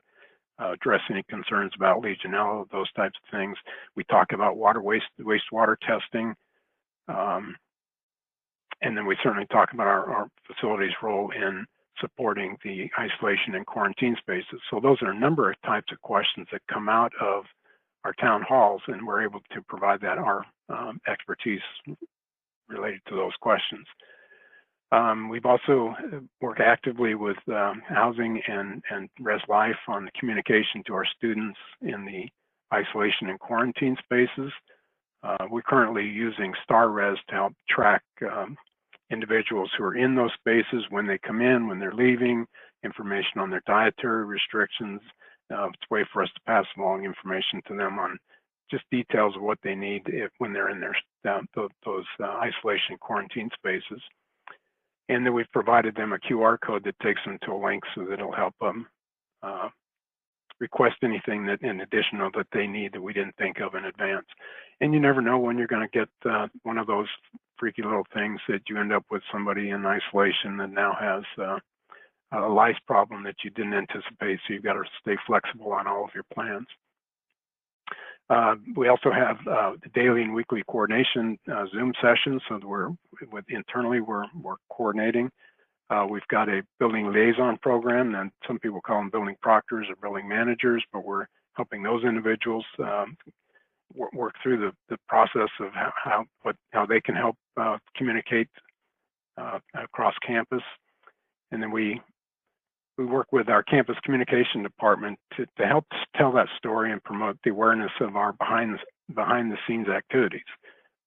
address any concerns about Legionella, those types of things. We talk about wastewater testing, and then we certainly talk about our facilities' role in supporting the isolation and quarantine spaces. So those are a number of types of questions that come out of our town halls, and we're able to provide that our expertise related to those questions. We've also worked actively with housing and res life on the communication to our students in the isolation and quarantine spaces. We're currently using StarRes to help track individuals who are in those spaces, when they come in, when they're leaving, information on their dietary restrictions. It's a way for us to pass along information to them on just details of what they need when they're in those isolation quarantine spaces. And then we've provided them a QR code that takes them to a link so that it'll help them request anything that in addition of that they need that we didn't think of in advance. And you never know when you're going to get one of those freaky little things that you end up with somebody in isolation that now has a lice problem that you didn't anticipate, so you've got to stay flexible on all of your plans. We also have the daily and weekly coordination Zoom sessions, so that internally we're coordinating. We've got a building liaison program, and some people call them building proctors or building managers, but we're helping those individuals work through the process of how they can help communicate across campus. And then we we work with our campus communication department to help tell that story and promote the awareness of our behind the scenes activities.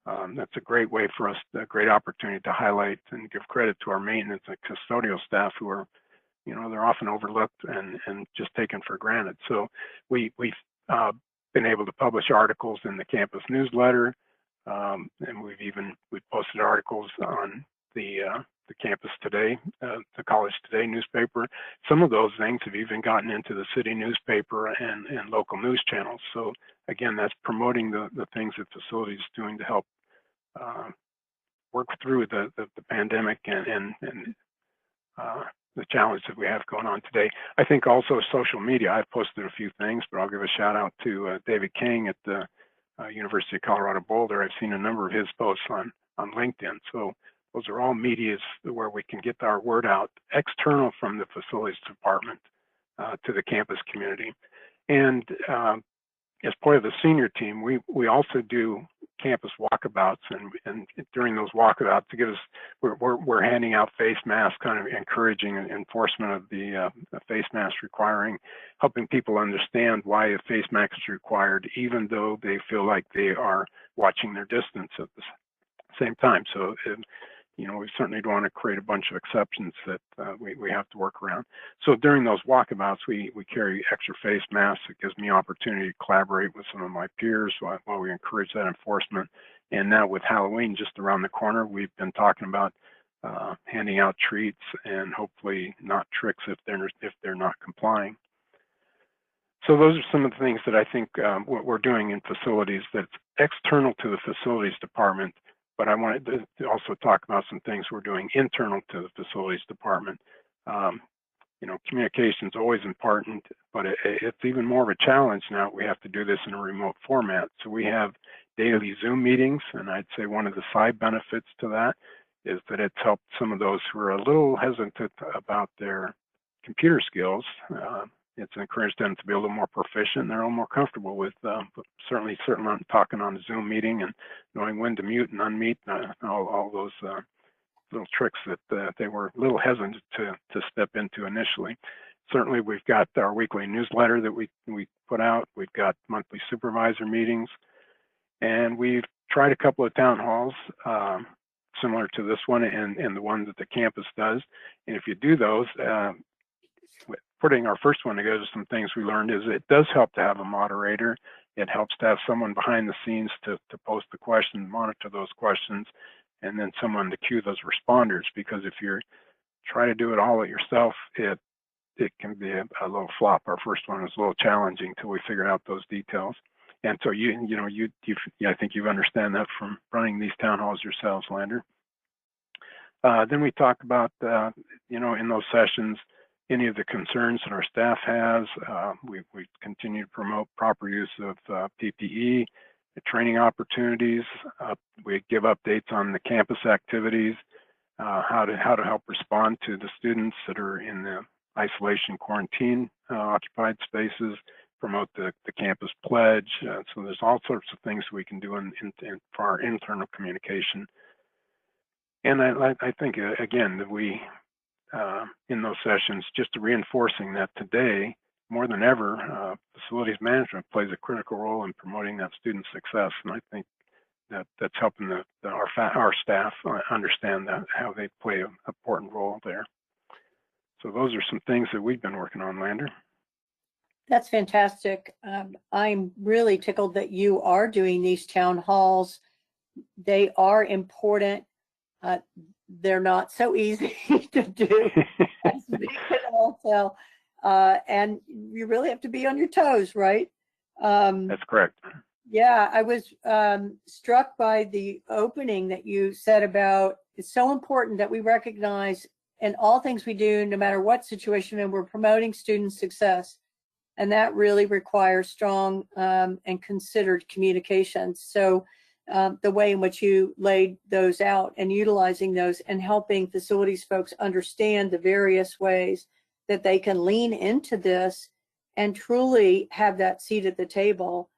That's a great way for us, a great opportunity to highlight and give credit to our maintenance and custodial staff who are, they're often overlooked and just taken for granted. So we've been able to publish articles in the campus newsletter, and we've posted articles on the Campus Today, the College Today newspaper. Some of those things have even gotten into the city newspaper and local news channels. So again, that's promoting the things that facilities is doing to help work through the pandemic and the challenge that we have going on today. I think also social media. I've posted a few things, but I'll give a shout out to David King at the University of Colorado Boulder. I've seen a number of his posts on LinkedIn. So those are all medias where we can get our word out external from the facilities department to the campus community. And as part of the senior team, we also do campus walkabouts, and during those walkabouts, to give us, we're handing out face masks, kind of encouraging enforcement of the face mask helping people understand why a face mask is required, even though they feel like they are watching their distance at the same time. So, we certainly don't want to create a bunch of exceptions that we have to work around. So during those walkabouts, we carry extra face masks. It gives me opportunity to collaborate with some of my peers while we encourage that enforcement. And now with Halloween just around the corner, we've been talking about handing out treats and hopefully not tricks if they're not complying. So those are some of the things that I think what we're doing in facilities that's external to the facilities department. But I wanted to also talk about some things we're doing internal to the facilities department. Communication is always important, but it's even more of a challenge now. We have to do this in a remote format. So we have daily Zoom meetings, and I'd say one of the side benefits to that is that it's helped some of those who are a little hesitant about their computer skills. It's encouraged them to be a little more proficient. They're a little more comfortable with certainly talking on a Zoom meeting and knowing when to mute and unmute, all those little tricks that they were a little hesitant to step into initially. Certainly, we've got our weekly newsletter that we put out. We've got monthly supervisor meetings, and we've tried a couple of town halls similar to this one and the one that the campus does. And if you do those, putting our first one together, some things we learned is it does help to have a moderator. It helps to have someone behind the scenes to post the questions, monitor those questions, and then someone to cue those responders. Because if you're trying to do it all at yourself, it can be a little flop. Our first one was a little challenging until we figured out those details. And so I think you understand that from running these town halls yourselves, Lander. Then we talk about in those sessions, any of the concerns that our staff has. We continue to promote proper use of PPE, the training opportunities. We give updates on the campus activities, how to help respond to the students that are in the isolation quarantine occupied spaces, promote the campus pledge. So there's all sorts of things we can do for our internal communication. And I think, again, that we, in those sessions, just reinforcing that today, more than ever, facilities management plays a critical role in promoting that student success. And I think that's helping our staff understand how they play an important role there. So those are some things that we've been working on, Lander. That's fantastic. I'm really tickled that you are doing these town halls. They are important. They're not so easy to do, as we can all tell. And you really have to be on your toes, right? That's correct. Yeah, I was struck by the opening that you said about it's so important that we recognize in all things we do, no matter what situation, and we're promoting student success. And that really requires strong and considered communication. So the way in which you laid those out and utilizing those and helping facilities folks understand the various ways that they can lean into this and truly have that seat at the table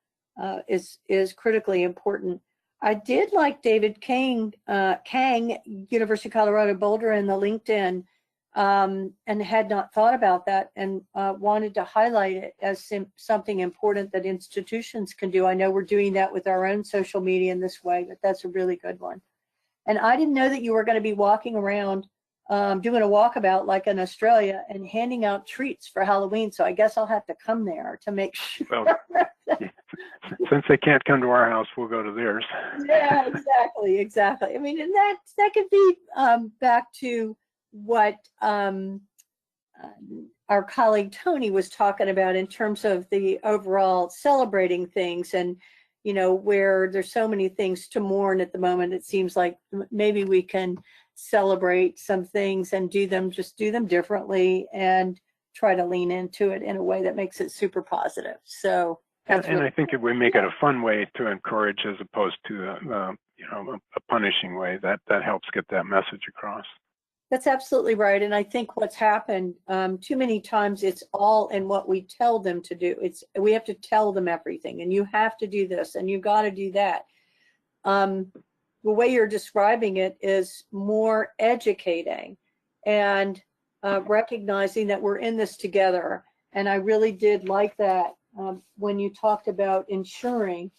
is critically important. I did like David Kang, University of Colorado Boulder, in the LinkedIn and had not thought about that, and wanted to highlight it as something important that institutions can do. I know we're doing that with our own social media in this way, but that's a really good one. And I didn't know that you were going to be walking around doing a walkabout like in Australia and handing out treats for Halloween. So I guess I'll have to come there to make sure. Well, since they can't come to our house, we'll go to theirs. Yeah, exactly. I mean, and that could be back to what our colleague Tony was talking about in terms of the overall celebrating things, and where there's so many things to mourn at the moment. It seems like maybe we can celebrate some things and do them differently and try to lean into it in a way that makes it super positive. So and I think if we make it a fun way to encourage as opposed to a punishing way, that helps get that message across. That's absolutely right. And I think what's happened too many times, it's all in what we tell them to do. We have to tell them everything, and you have to do this and you got to do that. The way you're describing it is more educating and recognizing that we're in this together. And I really did like that when you talked about ensuring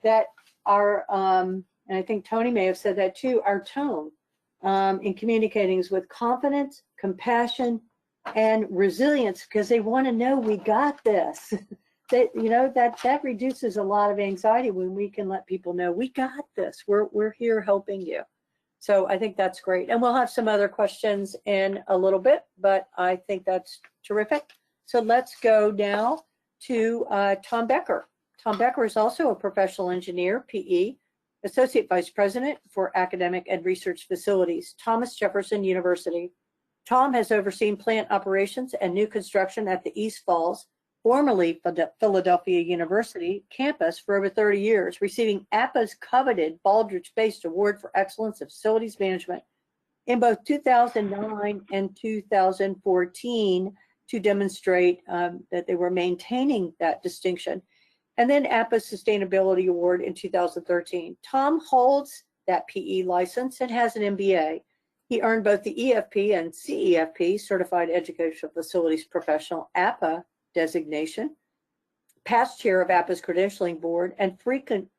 that our, and I think Tony may have said that too, our tone in communicating is with confidence, compassion, and resilience, because they want to know we got this. That reduces a lot of anxiety when we can let people know we got this. We're here helping you. So I think that's great. And we'll have some other questions in a little bit, but I think that's terrific. So let's go now to Tom Becker. Tom Becker is also a professional engineer, PE, Associate Vice President for Academic and Research Facilities, Thomas Jefferson University. Tom has overseen plant operations and new construction at the East Falls, formerly Philadelphia University campus, for over 30 years, receiving APA's coveted Baldrige-based Award for Excellence in Facilities Management in both 2009 and 2014 to demonstrate that they were maintaining that distinction. And then APA's Sustainability Award in 2013. Tom holds that PE license and has an MBA. He earned both the EFP and CEFP, Certified Educational Facilities Professional, APA designation, past chair of APA's Credentialing Board, and frequent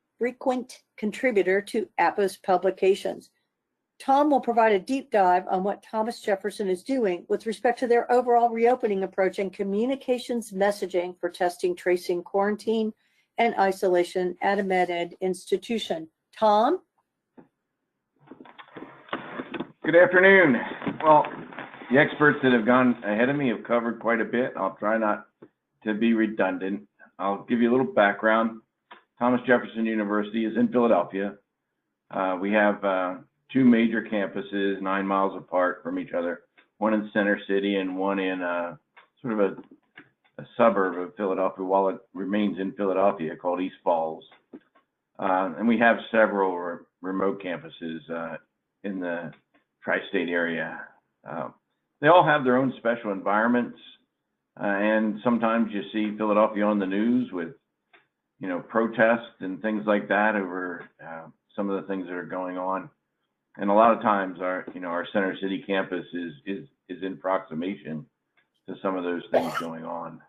contributor to APA's publications. Tom will provide a deep dive on what Thomas Jefferson is doing with respect to their overall reopening approach and communications messaging for testing, tracing, quarantine, and isolation at a med ed institution. Tom? Good afternoon. Well, the experts that have gone ahead of me have covered quite a bit. I'll try not to be redundant. I'll give you a little background. Thomas Jefferson University is in Philadelphia. We have two major campuses 9 miles apart from each other, one in Center City and one in sort of a suburb of Philadelphia, while it remains in Philadelphia, called East Falls. And we have several remote campuses in the tri-state area. They all have their own special environments, and sometimes you see Philadelphia on the news with, protests and things like that over some of the things that are going on. And a lot of times our Center City campus is in proximation to some of those things going on.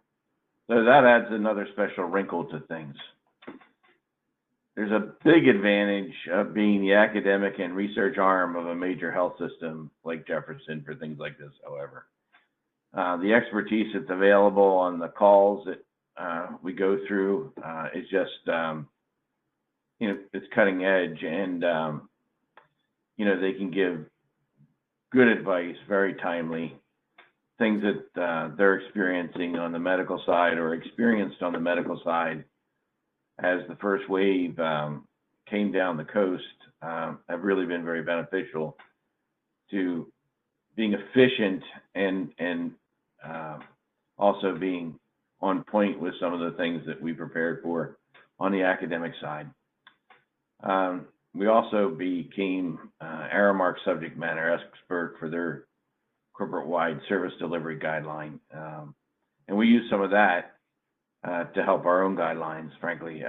So that adds another special wrinkle to things. There's a big advantage of being the academic and research arm of a major health system like Jefferson for things like this, however. The expertise that's available on the calls that we go through is just, it's cutting edge, and, they can give good advice, very timely, things that they're experiencing on the medical side or experienced on the medical side as the first wave came down the coast, have really been very beneficial to being efficient and also being on point with some of the things that we prepared for on the academic side. We also became Aramark subject matter expert for their corporate-wide service delivery guideline. And we use some of that to help our own guidelines, frankly.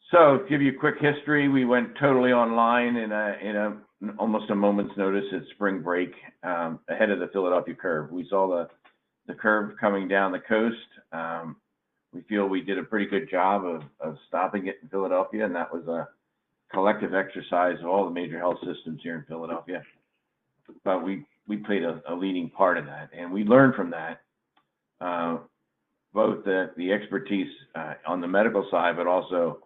So to give you a quick history, we went totally online in a almost a moment's notice at spring break, ahead of the Philadelphia curve. We saw the curve coming down the coast. We feel we did a pretty good job of stopping it in Philadelphia, and that was a collective exercise of all the major health systems here in Philadelphia. But we played a leading part in that, and we learned from that, both the expertise on the medical side, but also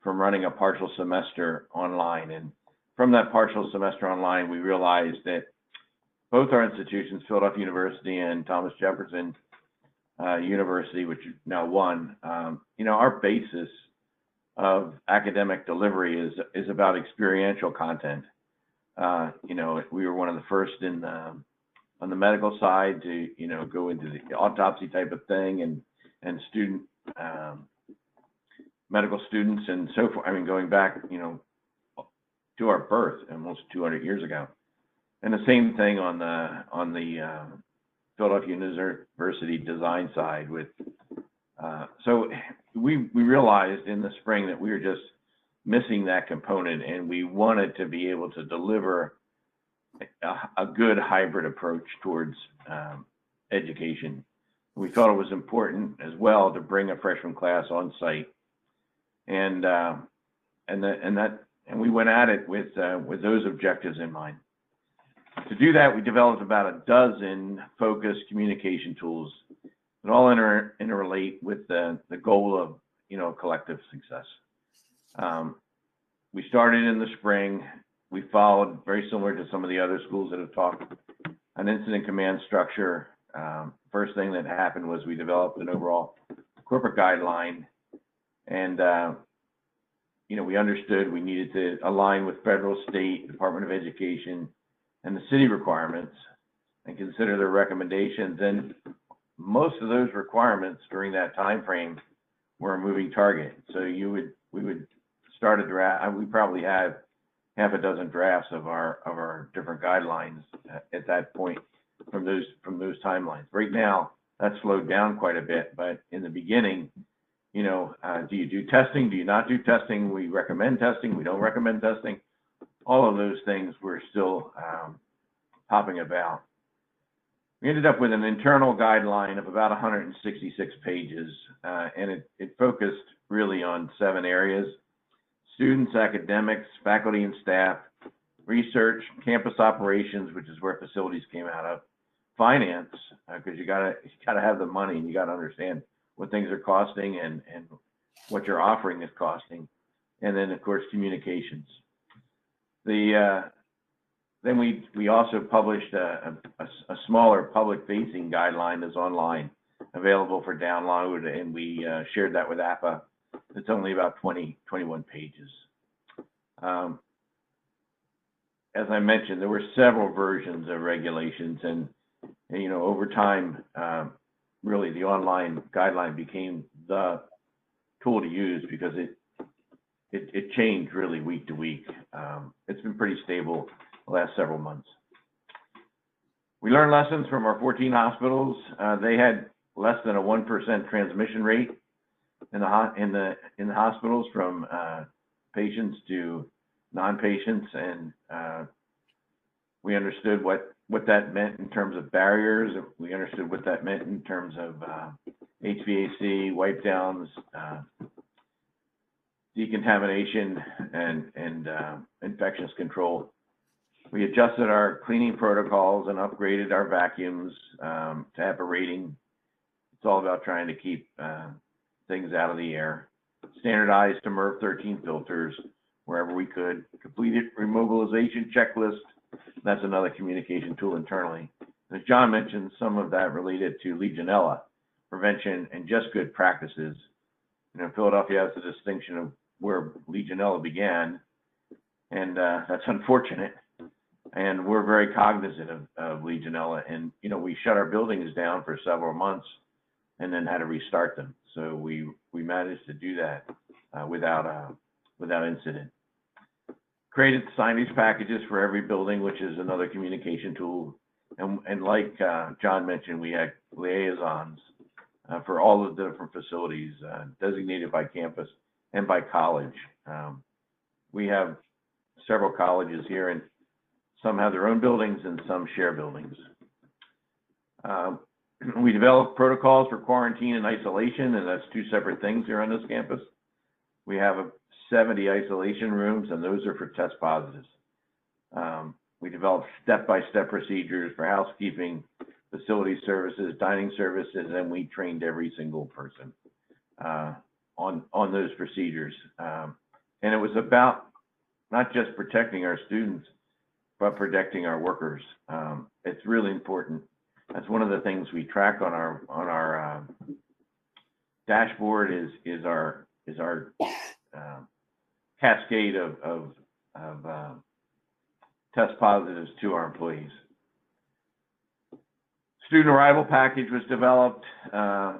from running a partial semester online. And from that partial semester online, we realized that both our institutions, Philadelphia University and Thomas Jefferson University, which is now one, our basis of academic delivery is about experiential content. We were one of the first on the medical side to, go into the autopsy type of thing and student, medical students and so forth. I mean, going back, to our birth almost 200 years ago. And the same thing on the Philadelphia University design side with, so we realized in the spring that we were just missing that component, and we wanted to be able to deliver a good hybrid approach towards education. We thought it was important as well to bring a freshman class on site, and we went at it with those objectives in mind. To do that, we developed about a dozen focused communication tools that all interrelate with the goal of collective success. We started in the spring. We followed very similar to some of the other schools that have talked an incident command structure. First thing that happened was we developed an overall corporate guideline, and we understood we needed to align with federal, state, Department of Education, and the city requirements and consider their recommendations. And most of those requirements during that time frame were a moving target. So we would start a draft. We probably have half a dozen drafts of our different guidelines at that point from those timelines. Right now, that's slowed down quite a bit, but in the beginning, do you do testing? Do you not do testing? We recommend testing. We don't recommend testing. All of those things were still popping about. We ended up with an internal guideline of about 166 pages, and it focused really on 7 areas: students, academics, faculty and staff, research, campus operations, which is where facilities came out of, finance, because you gotta have the money and you gotta understand what things are costing and what your offering is costing, and then of course communications. Then we also published a smaller public-facing guideline that's online, available for download, and we shared that with APA. It's only about 21 pages. As I mentioned, there were several versions of regulations, and over time, really the online guideline became the tool to use because it changed really week to week. It's been pretty stable the last several months. We learned lessons from our 14 hospitals. They had less than a 1% transmission rate in the hospitals from patients to non-patients, and we understood what that meant in terms of barriers. We understood what that meant in terms of HVAC, wipe downs, decontamination, and infectious control. We adjusted our cleaning protocols and upgraded our vacuums to have a rating. It's all about trying to keep things out of the air. Standardized to MERV 13 filters wherever we could. Completed remobilization checklist. That's another communication tool internally. As John mentioned, some of that related to Legionella prevention and just good practices. Philadelphia has the distinction of where Legionella began, and that's unfortunate. And we're very cognizant of Legionella, and we shut our buildings down for several months and then had to restart them. So we managed to do that without incident. Created signage packages for every building, which is another communication tool. And like John mentioned, we had liaisons for all of the different facilities designated by campus and by college. We have several colleges here, and Some have their own buildings and some share buildings. We develop protocols for quarantine and isolation, and that's two separate things here on this campus. We have 70 isolation rooms, and those are for test positives. We develop step-by-step procedures for housekeeping, facility services, dining services, and we trained every single person on those procedures. And it was about not just protecting our students, but protecting our workers. It's really important. That's one of the things we track on our dashboard is our cascade of test positives to our employees. Student arrival package was developed.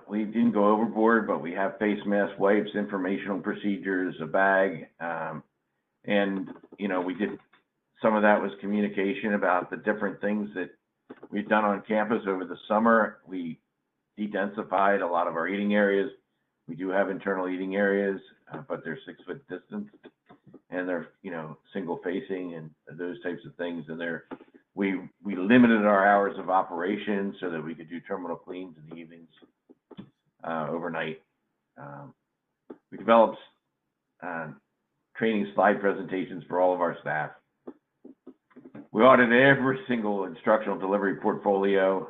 We didn't go overboard, but we have face masks, wipes, informational procedures, a bag, and we did some of that was communication about the different things that we've done on campus over the summer. We de-densified a lot of our eating areas. We do have internal eating areas, but they're 6-foot distance, and they're single facing and those types of things. And we limited our hours of operation so that we could do terminal cleans in the evenings, overnight. We developed training slide presentations for all of our staff. We audited every single instructional delivery portfolio,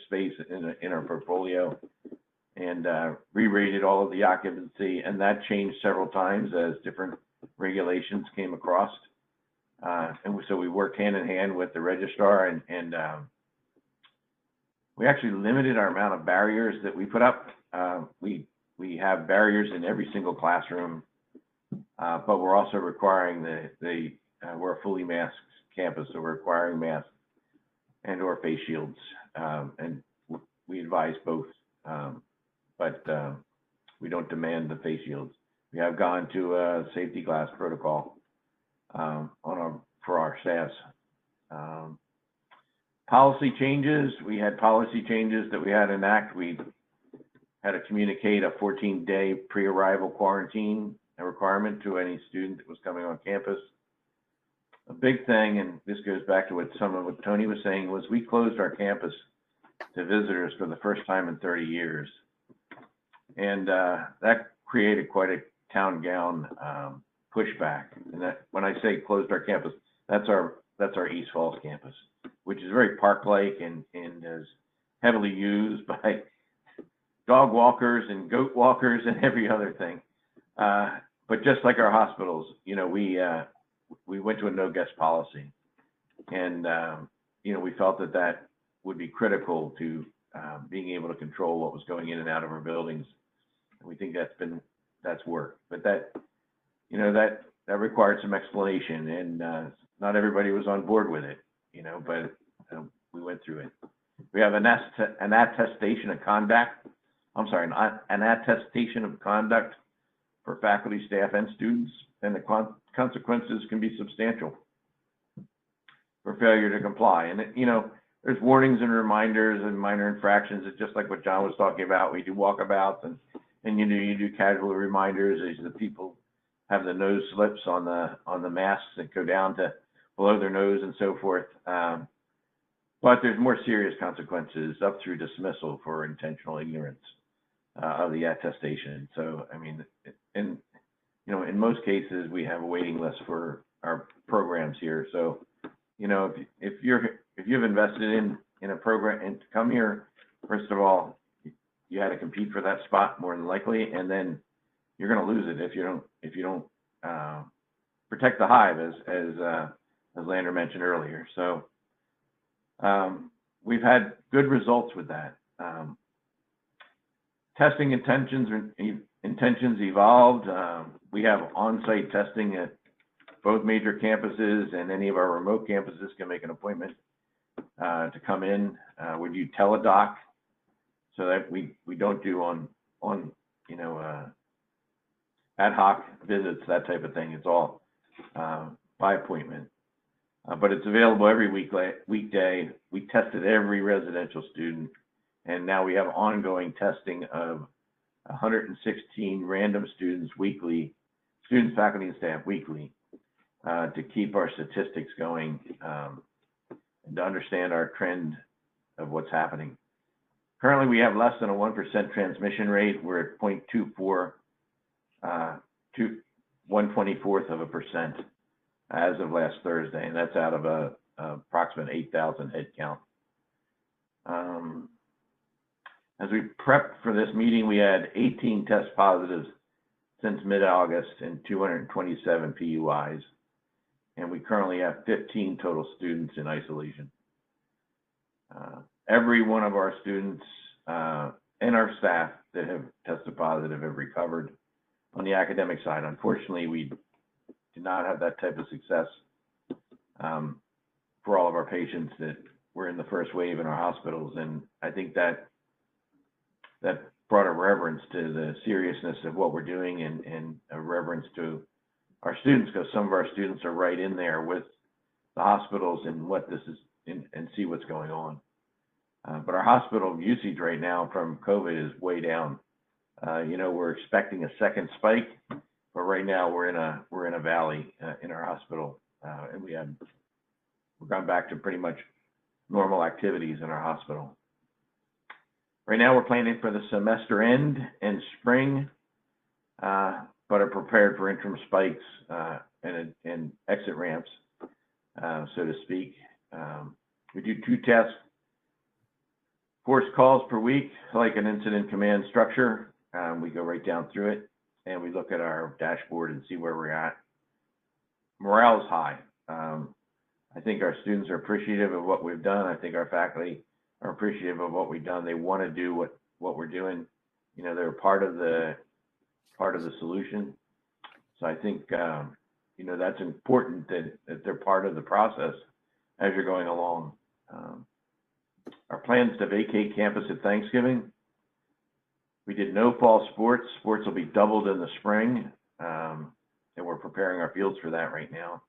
space in our portfolio, and re-rated all of the occupancy, and that changed several times as different regulations came across. And so we worked hand in hand with the registrar, and we actually limited our amount of barriers that we put up. We have barriers in every single classroom, but we're also requiring we're a fully masked campus, so we're requiring masks and or face shields, and we advise both, but we don't demand the face shields. We have gone to a safety glass protocol for our staffs. Policy changes. We had policy changes that we had to enact. We had to communicate a 14-day pre-arrival quarantine requirement to any student that was coming on campus. A big thing, and this goes back to what Tony was saying, was we closed our campus to visitors for the first time in 30 years. And that created quite a town gown pushback. And that, when I say closed our campus, that's our East Falls campus, which is very park-like and is heavily used by dog walkers and goat walkers and every other thing. But just like our hospitals, we went to a no guest policy, and we felt that would be critical to being able to control what was going in and out of our buildings. And we think that's worked, but that required some explanation, and not everybody was on board with it, but we went through it. We have an attestation of conduct. An attestation of conduct for faculty, staff, and students, and the consequences can be substantial for failure to comply. And there's warnings and reminders and minor infractions. It's just like what John was talking about. We do walkabouts and you do casual reminders as the people have the nose slips on the masks that go down to below their nose and so forth. But there's more serious consequences up through dismissal for intentional ignorance of the attestation. So, in most cases, we have a waiting list for our programs here. So, if you've invested in a program and to come here, first of all, you had to compete for that spot more than likely, and then you're going to lose it if you don't protect the hive, as Lander mentioned earlier. So, we've had good results with that. Testing intentions evolved. We have on-site testing at both major campuses, and any of our remote campuses can make an appointment to come in. We do teledoc, so that we don't do on ad hoc visits, that type of thing. It's all by appointment, but it's available every weekday. We tested every residential student, and now we have ongoing testing of 116 random students weekly, students, faculty, and staff weekly. to keep our statistics going and to understand our trend of what's happening. Currently, we have less than a 1% transmission rate. We're at 0.24, 1/24% as of last Thursday, and that's out of a approximate 8,000 head count. As we prepped for this meeting, we had 18 test positives since mid-August and 227 PUIs, and we currently have 15 total students in isolation. Every one of our students and our staff that have tested positive have recovered. On the academic side, unfortunately, we did not have that type of success for all of our patients that were in the first wave in our hospitals, and I think that brought a reverence to the seriousness of what we're doing and a reverence to our students, because some of our students are right in there with the hospitals and what this is and see what's going on. But our hospital usage right now from COVID is way down. We're expecting a second spike, but right now we're in a valley in our hospital, and we're gone back to pretty much normal activities in our hospital. Right now we're planning for the semester end and spring, but are prepared for interim spikes and exit ramps, so to speak. We do 2 tests, force calls per week, like an incident command structure. We go right down through it, and we look at our dashboard and see where we're at. Morale is high. I think our students are appreciative of what we've done. I think our faculty are appreciative of what we've done. They want to do what we're doing. They're part of the solution. So I think that's important that they're part of the process as you're going along. Our plans to vacate campus at Thanksgiving. We did no fall sports. Sports will be doubled in the spring, and we're preparing our fields for that right now.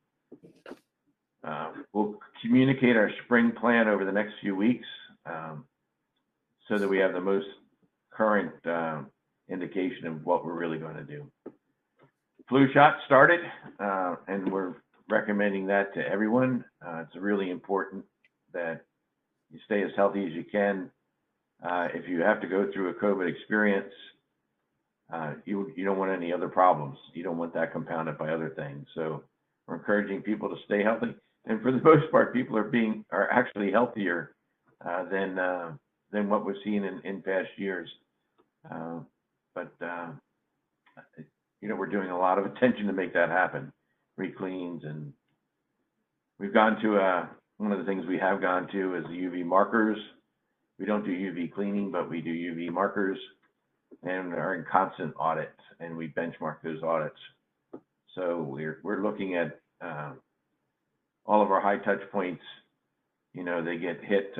We'll communicate our spring plan over the next few weeks so that we have the most current indication of what we're really going to do. Flu shot started, and we're recommending that to everyone. It's really important that you stay as healthy as you can. If you have to go through a COVID experience, you don't want any other problems. You don't want that compounded by other things. So we're encouraging people to stay healthy. And for the most part, people are actually healthier than what we've seen in past years. But we're doing a lot of attention to make that happen. Re-cleans, and we've gone to one of the things we have gone to is the UV markers. We don't do UV cleaning, but we do UV markers, and are in constant audit, and we benchmark those audits. So we're looking at all of our high touch points. They get hit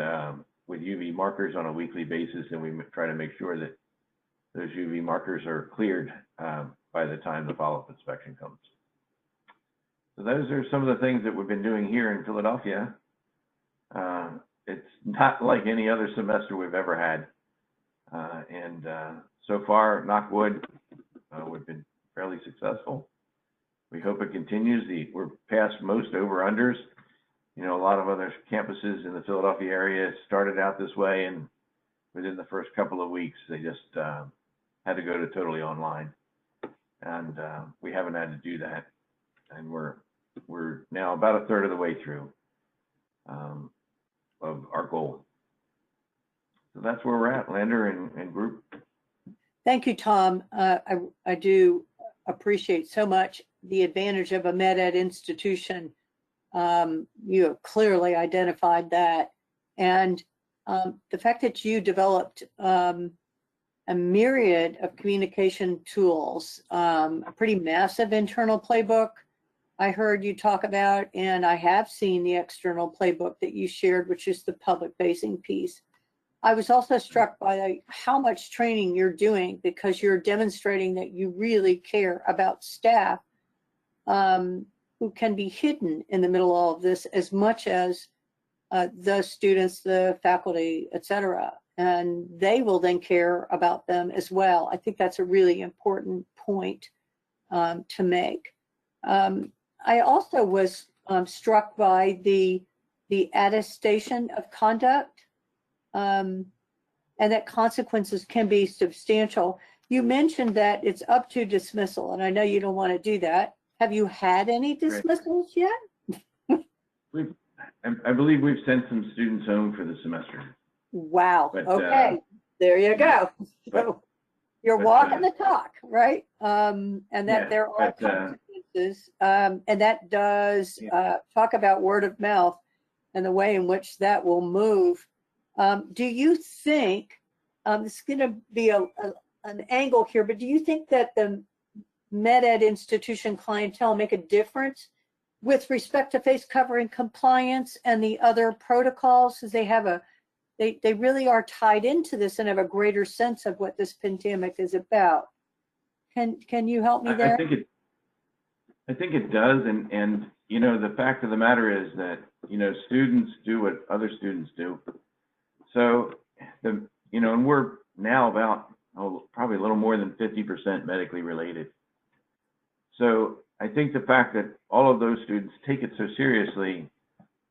with UV markers on a weekly basis, and we try to make sure that those UV markers are cleared by the time the follow-up inspection comes. So those are some of the things that we've been doing here in Philadelphia. It's not like any other semester we've ever had. And so far, knock wood, we've been fairly successful. We hope it continues. We're past most over-unders. A lot of other campuses in the Philadelphia area started out this way, and within the first couple of weeks, they just had to go to totally online. And we haven't had to do that. And we're now about a third of the way through of our goal. So that's where we're at, Lander and group. Thank you, Tom. I do appreciate so much the advantage of a med ed institution. You have clearly identified that. And the fact that you developed a myriad of communication tools, a pretty massive internal playbook I heard you talk about, and I have seen the external playbook that you shared, which is the public facing piece. I was also struck by how much training you're doing, because you're demonstrating that you really care about staff who can be hidden in the middle of all of this as much as the students, the faculty, etc. And they will then care about them as well. I think that's a really important point to make. I also was struck by the attestation of conduct, and that consequences can be substantial. You mentioned that it's up to dismissal, and I know you don't want to do that. Have you had any dismissals yet? I believe we've sent some students home for the semester. Wow. But, okay. There you go. So you're walking the talk, right? And that yeah, there are consequences. And that does talk about word of mouth and the way in which that will move. Do you think, this is going to be an angle here, but do you think that the med-ed institution clientele make a difference with respect to face covering compliance and the other protocols? As they have they really are tied into this and have a greater sense of what this pandemic is about. Can you help me there? I think it does, and you know, the fact of the matter is that, you know, students do what other students do. So you know, and we're now about probably a little more than 50% medically related. So I think the fact that all of those students take it so seriously,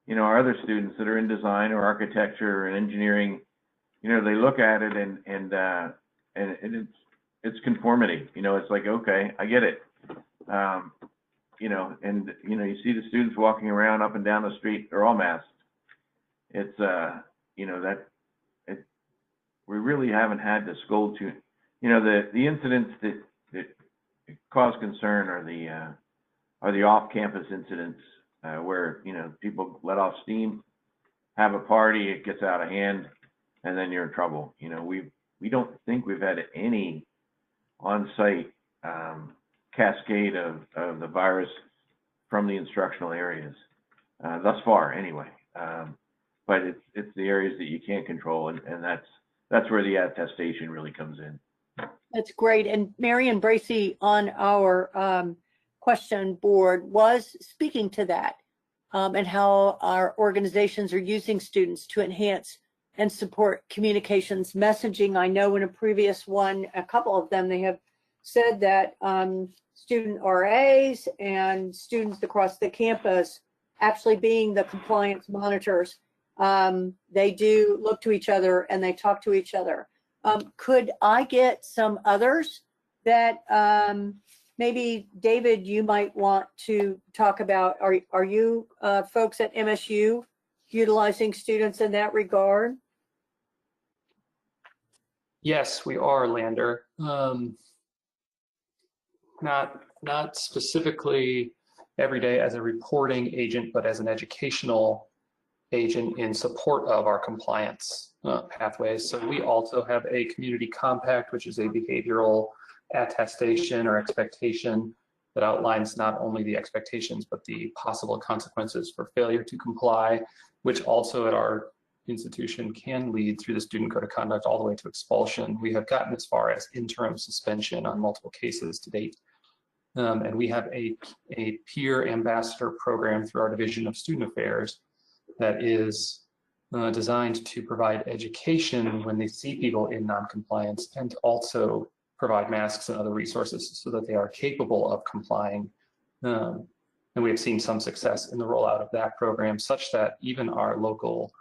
you know, our other students that are in design or architecture and engineering, you know, they look at it and it's conformity. You know, it's like, okay, I get it. You know, and you know, you see the students walking around up and down the street, they're all masked. It's you know, we really haven't had to scold to, you know, the incidents that cause concern are the off-campus incidents where, you know, people let off steam, have a party, it gets out of hand, and then you're in trouble. You know, we don't think we've had any on-site cascade of the virus from the instructional areas thus far, anyway. But it's the areas that you can't control, and that's where the attestation really comes in. That's great. And Marion Bracey on our question board was speaking to that, and how our organizations are using students to enhance and support communications messaging. I know in a previous one, a couple of them, they have said that student RAs and students across the campus actually being the compliance monitors, they do look to each other and they talk to each other. Could I get some others that maybe, David, you might want to talk about? Are you folks at MSU utilizing students in that regard? Yes, we are, Lander. Not specifically every day as a reporting agent, but as an educational agent in support of our compliance pathways. So we also have a community compact, which is a behavioral attestation or expectation that outlines not only the expectations, but the possible consequences for failure to comply, which also at our institution can lead through the student code of conduct all the way to expulsion. We have gotten as far as interim suspension on multiple cases to date. And we have a peer ambassador program through our Division of Student Affairs that is designed to provide education when they see people in noncompliance, and also provide masks and other resources so that they are capable of complying. And we have seen some success in the rollout of that program, such that even our local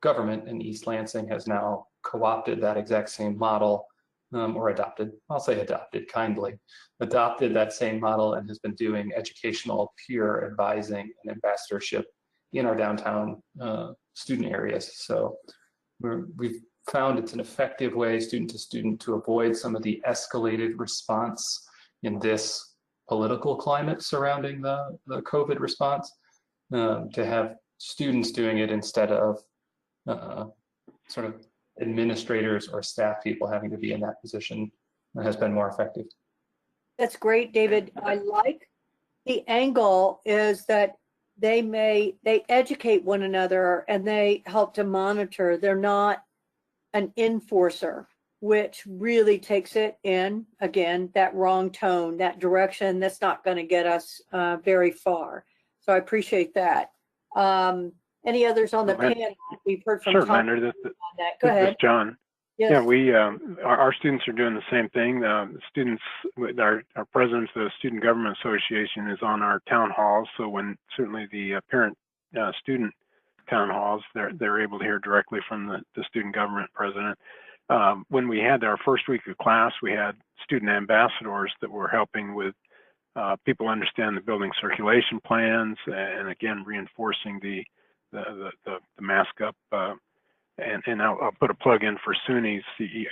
government in East Lansing has now co-opted that exact same model, or adopted, I'll say adopted kindly, adopted that same model and has been doing educational peer advising and ambassadorship in our downtown student areas. So we've found it's an effective way, student to student, to avoid some of the escalated response in this political climate surrounding the COVID response, to have students doing it instead of sort of administrators or staff people having to be in that position has been more effective. That's great, David. I like the angle is that they educate one another and they help to monitor. They're not an enforcer, which really takes it in, again, that wrong tone, that direction that's not going to get us very far. So I appreciate that. Any others on the panel? We've heard from Sure, Tom Leonard, on that. Go ahead. This is John. Yes. Yeah, our students are doing the same thing. Students, our president of the Student Government Association is on our town halls. So when certainly the parent student town halls, they're able to hear directly from the student government president. When we had our first week of class, we had student ambassadors that were helping with people understand the building circulation plans, and again reinforcing the mask up. And I'll put a plug in for SUNY's.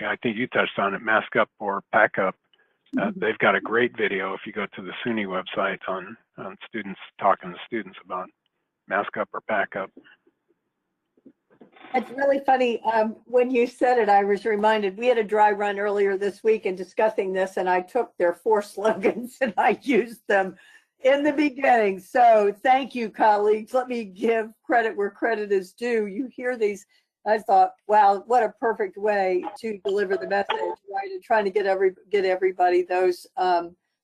I think you touched on it, Mask Up or Pack Up. They've got a great video if you go to the SUNY website on students talking to students about mask up or pack up. It's really funny. When you said it, I was reminded we had a dry run earlier this week in discussing this, and I took their 4 slogans and I used them in the beginning. So thank you, colleagues. Let me give credit where credit is due. You hear these. I thought, wow, what a perfect way to deliver the message, right? And trying to get everybody those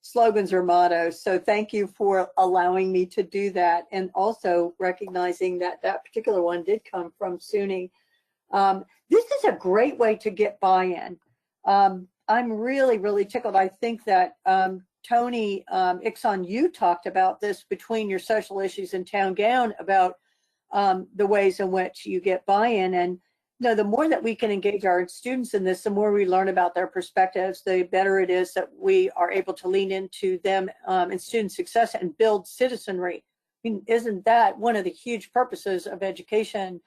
slogans or mottos. So thank you for allowing me to do that, and also recognizing that that particular one did come from SUNY. This is a great way to get buy-in. I'm really, really tickled. I think that Tony Ixon, you talked about this between your social issues and town gown about the ways in which you get buy-in. And you know, the more that we can engage our students in this, the more we learn about their perspectives, the better it is that we are able to lean into them and student success and build citizenry. I mean, isn't that one of the huge purposes of education,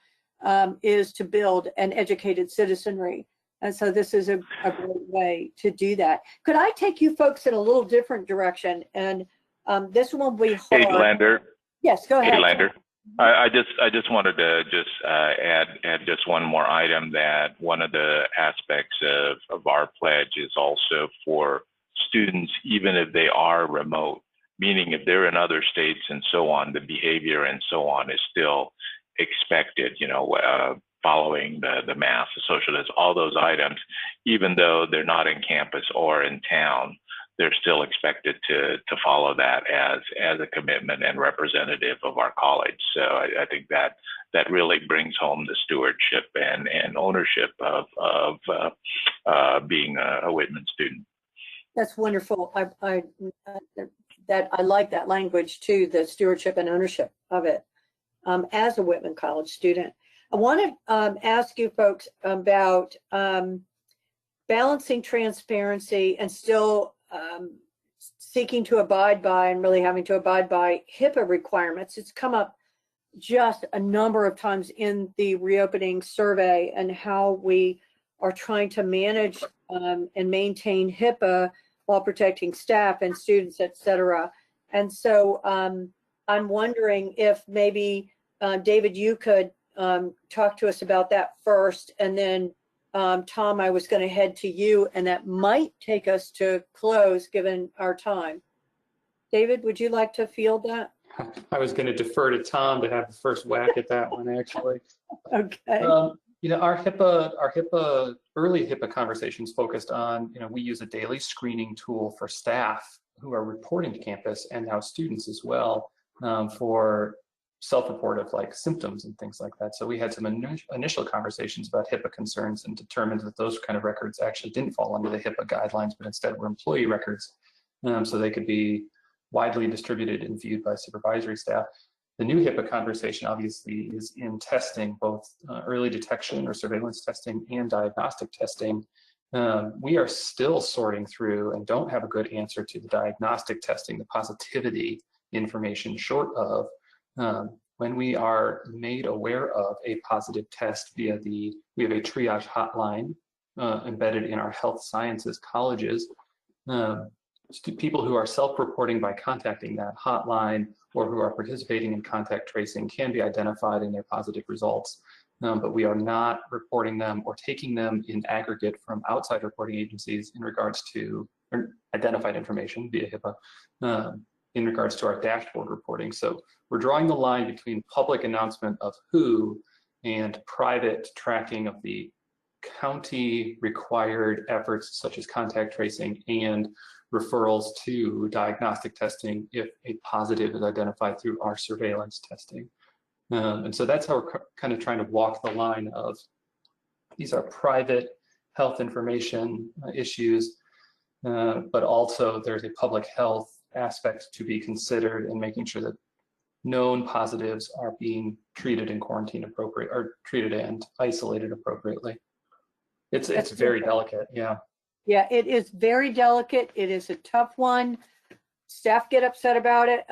is to build an educated citizenry? And so this is a great way to do that. Could I take you folks in a little different direction? And this one will be hard. Hey, Lander. Yes, go ahead. Hey, Lander. I just wanted to add just one more item, that one of the aspects of our pledge is also for students, even if they are remote, meaning if they're in other states and so on, the behavior and so on is still expected, you know, following the mask, the social distance, all those items, even though they're not in campus or in town, they're still expected to follow that as a commitment and representative of our college. So I think that really brings home the stewardship and ownership of being a Whitman student. That's wonderful. I like that language too, the stewardship and ownership of it. As a Whitman College student, I want to ask you folks about balancing transparency and still seeking to abide by and really having to abide by HIPAA requirements. It's come up just a number of times in the reopening survey, and how we are trying to manage and maintain HIPAA while protecting staff and students, et cetera. And so I'm wondering if maybe, David, you could talk to us about that first, and then Tom, I was going to head to you, and that might take us to close given our time. David, would you like to field that? I was going to defer to Tom to have the first whack at that one, actually. Okay. You know, our early HIPAA conversations focused on, you know, we use a daily screening tool for staff who are reporting to campus, and now students as well, for self-report of like symptoms and things like that. So we had some initial conversations about HIPAA concerns and determined that those kind of records actually didn't fall under the HIPAA guidelines, but instead were employee records, so they could be widely distributed and viewed by supervisory staff. The new HIPAA conversation obviously is in testing, both early detection or surveillance testing and diagnostic testing. We are still sorting through and don't have a good answer to the diagnostic testing, the positivity information, short of when we are made aware of a positive test via we have a triage hotline embedded in our health sciences colleges. People who are self-reporting by contacting that hotline or who are participating in contact tracing can be identified in their positive results, but we are not reporting them or taking them in aggregate from outside reporting agencies in regards to identified information via HIPAA in regards to our dashboard reporting. So we're drawing the line between public announcement of who and private tracking of the county required efforts such as contact tracing and referrals to diagnostic testing if a positive is identified through our surveillance testing. And so that's how we're kind of trying to walk the line of these are private health information issues, but also there's a public health aspect to be considered in making sure that known positives are being treated in quarantine appropriate, or treated and isolated appropriately. It's very delicate, yeah. Yeah, it is very delicate. It is a tough one. Staff get upset about it,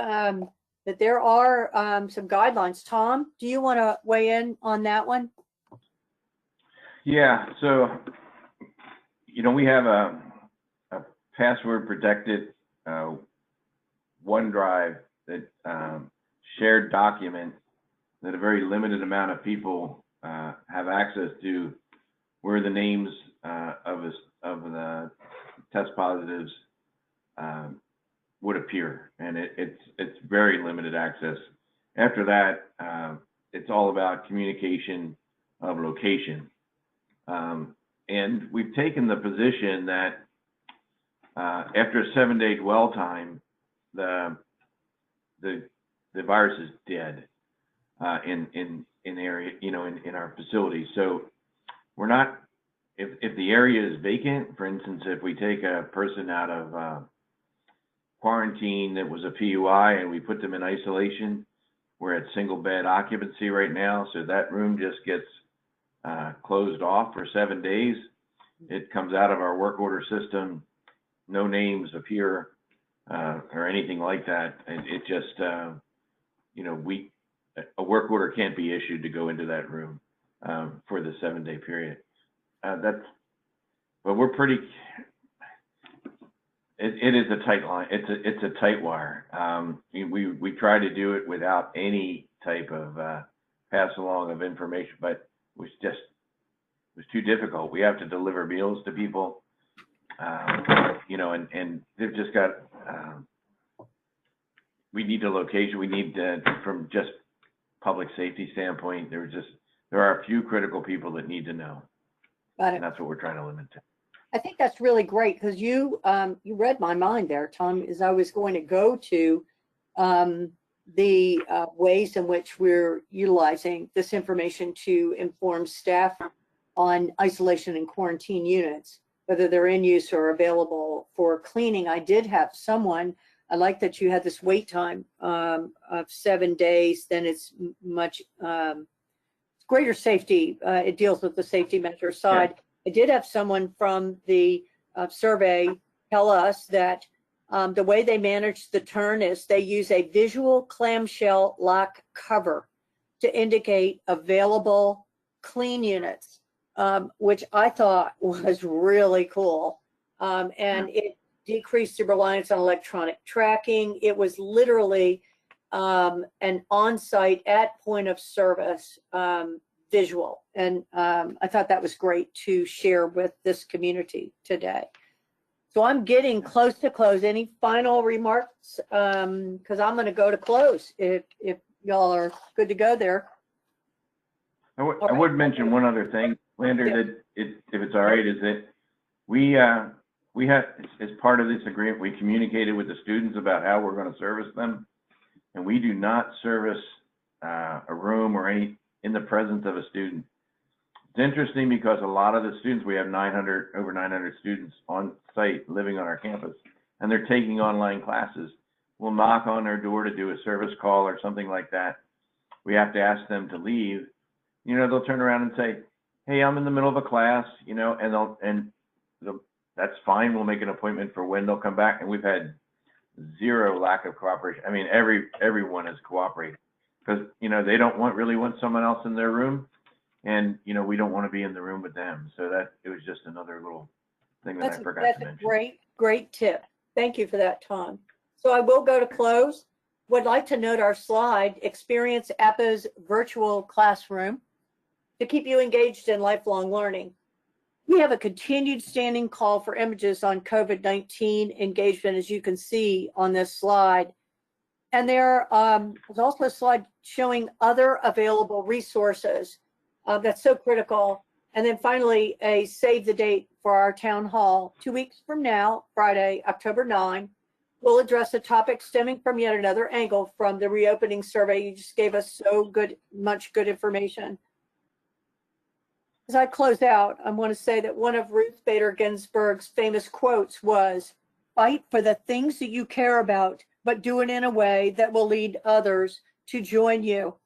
but there are some guidelines. Tom, do you want to weigh in on that one? Yeah, so, we have a password protected OneDrive that shared document that a very limited amount of people have access to, where the names of the test positives would appear, and it's very limited access. After that, it's all about communication of location, and we've taken the position that after a 7-day dwell time, the virus is dead in area, in our facility. So we're not, if the area is vacant, for instance, if we take a person out of quarantine that was a PUI and we put them in isolation, we're at single bed occupancy right now, so that room just gets closed off for 7 days. It comes out of our work order system, no names appear or anything like that. It just, a work order can't be issued to go into that room for the 7-day period. But we're pretty, it is a tight line. It's a tight wire. We try to do it without any type of pass along of information, but it was too difficult. We have to deliver meals to people, and they've just got, we need a location. We need from just public safety standpoint, there are a few critical people that need to know. Got it. And that's what we're trying to limit to. I think that's really great, because you read my mind there, Tom, as I was going to go to the ways in which we're utilizing this information to inform staff on isolation and quarantine units, whether they're in use or available for cleaning. I did have someone, I like that you had this wait time of 7 days, then it's much greater safety. It deals with the safety measure side. Yeah. I did have someone from the survey tell us that the way they manage the turn is they use a visual clamshell lock cover to indicate available clean units, which I thought was really cool. And it decreased the reliance on electronic tracking. It was literally an on-site at point of service visual. And I thought that was great to share with this community today. So I'm getting close to close. Any final remarks? Because I'm going to go to close if y'all are good to go there. I would mention one other thing, Lander, that if it's all right, is that we have, as part of this agreement, we communicated with the students about how we're going to service them, and we do not service a room or any in the presence of a student. It's interesting because a lot of the students, we have over 900 students on site living on our campus, and they're taking online classes. We'll knock on their door to do a service call or something like that. We have to ask them to leave. They'll turn around and say, "Hey, I'm in the middle of a class," and that's fine. We'll make an appointment for when they'll come back. And we've had zero lack of cooperation. I mean, everyone has cooperated because, they don't really want someone else in their room. And, we don't want to be in the room with them. So it was just another little thing that I forgot to mention. That's a great tip. Thank you for that, Tom. So I will go to close. Would like to note our slide, Experience APA's Virtual Classroom, to keep you engaged in lifelong learning. We have a continued standing call for images on COVID-19 engagement, as you can see on this slide. And there was also a slide showing other available resources that's so critical. And then finally, a save the date for our town hall 2 weeks from now, Friday, October 9. We'll address a topic stemming from yet another angle from the reopening survey. You just gave us so much good information. As I close out, I want to say that one of Ruth Bader Ginsburg's famous quotes was, "Fight for the things that you care about, but do it in a way that will lead others to join you."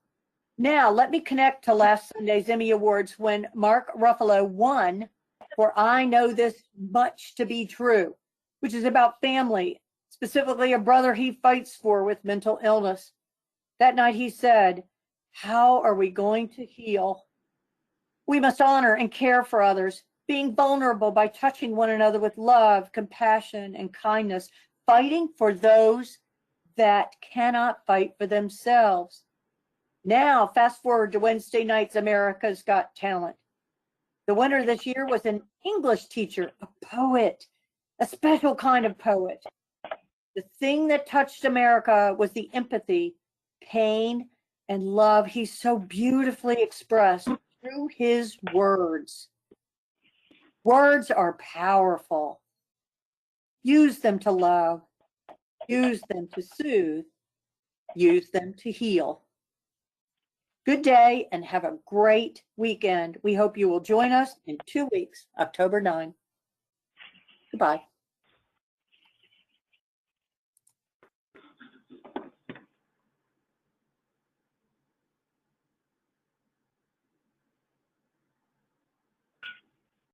Now, let me connect to last Sunday's Emmy Awards when Mark Ruffalo won for I Know This Much to Be True, which is about family, specifically a brother he fights for with mental illness. That night he said, "How are we going to heal? We must honor and care for others, being vulnerable by touching one another with love, compassion, and kindness, fighting for those that cannot fight for themselves." Now, fast forward to Wednesday night's America's Got Talent. The winner this year was an English teacher, a poet, a special kind of poet. The thing that touched America was the empathy, pain, and love he so beautifully expressed through his words. Words are powerful. Use them to love, use them to soothe, use them to heal. Good day and have a great weekend. We hope you will join us in 2 weeks, October 9. Goodbye.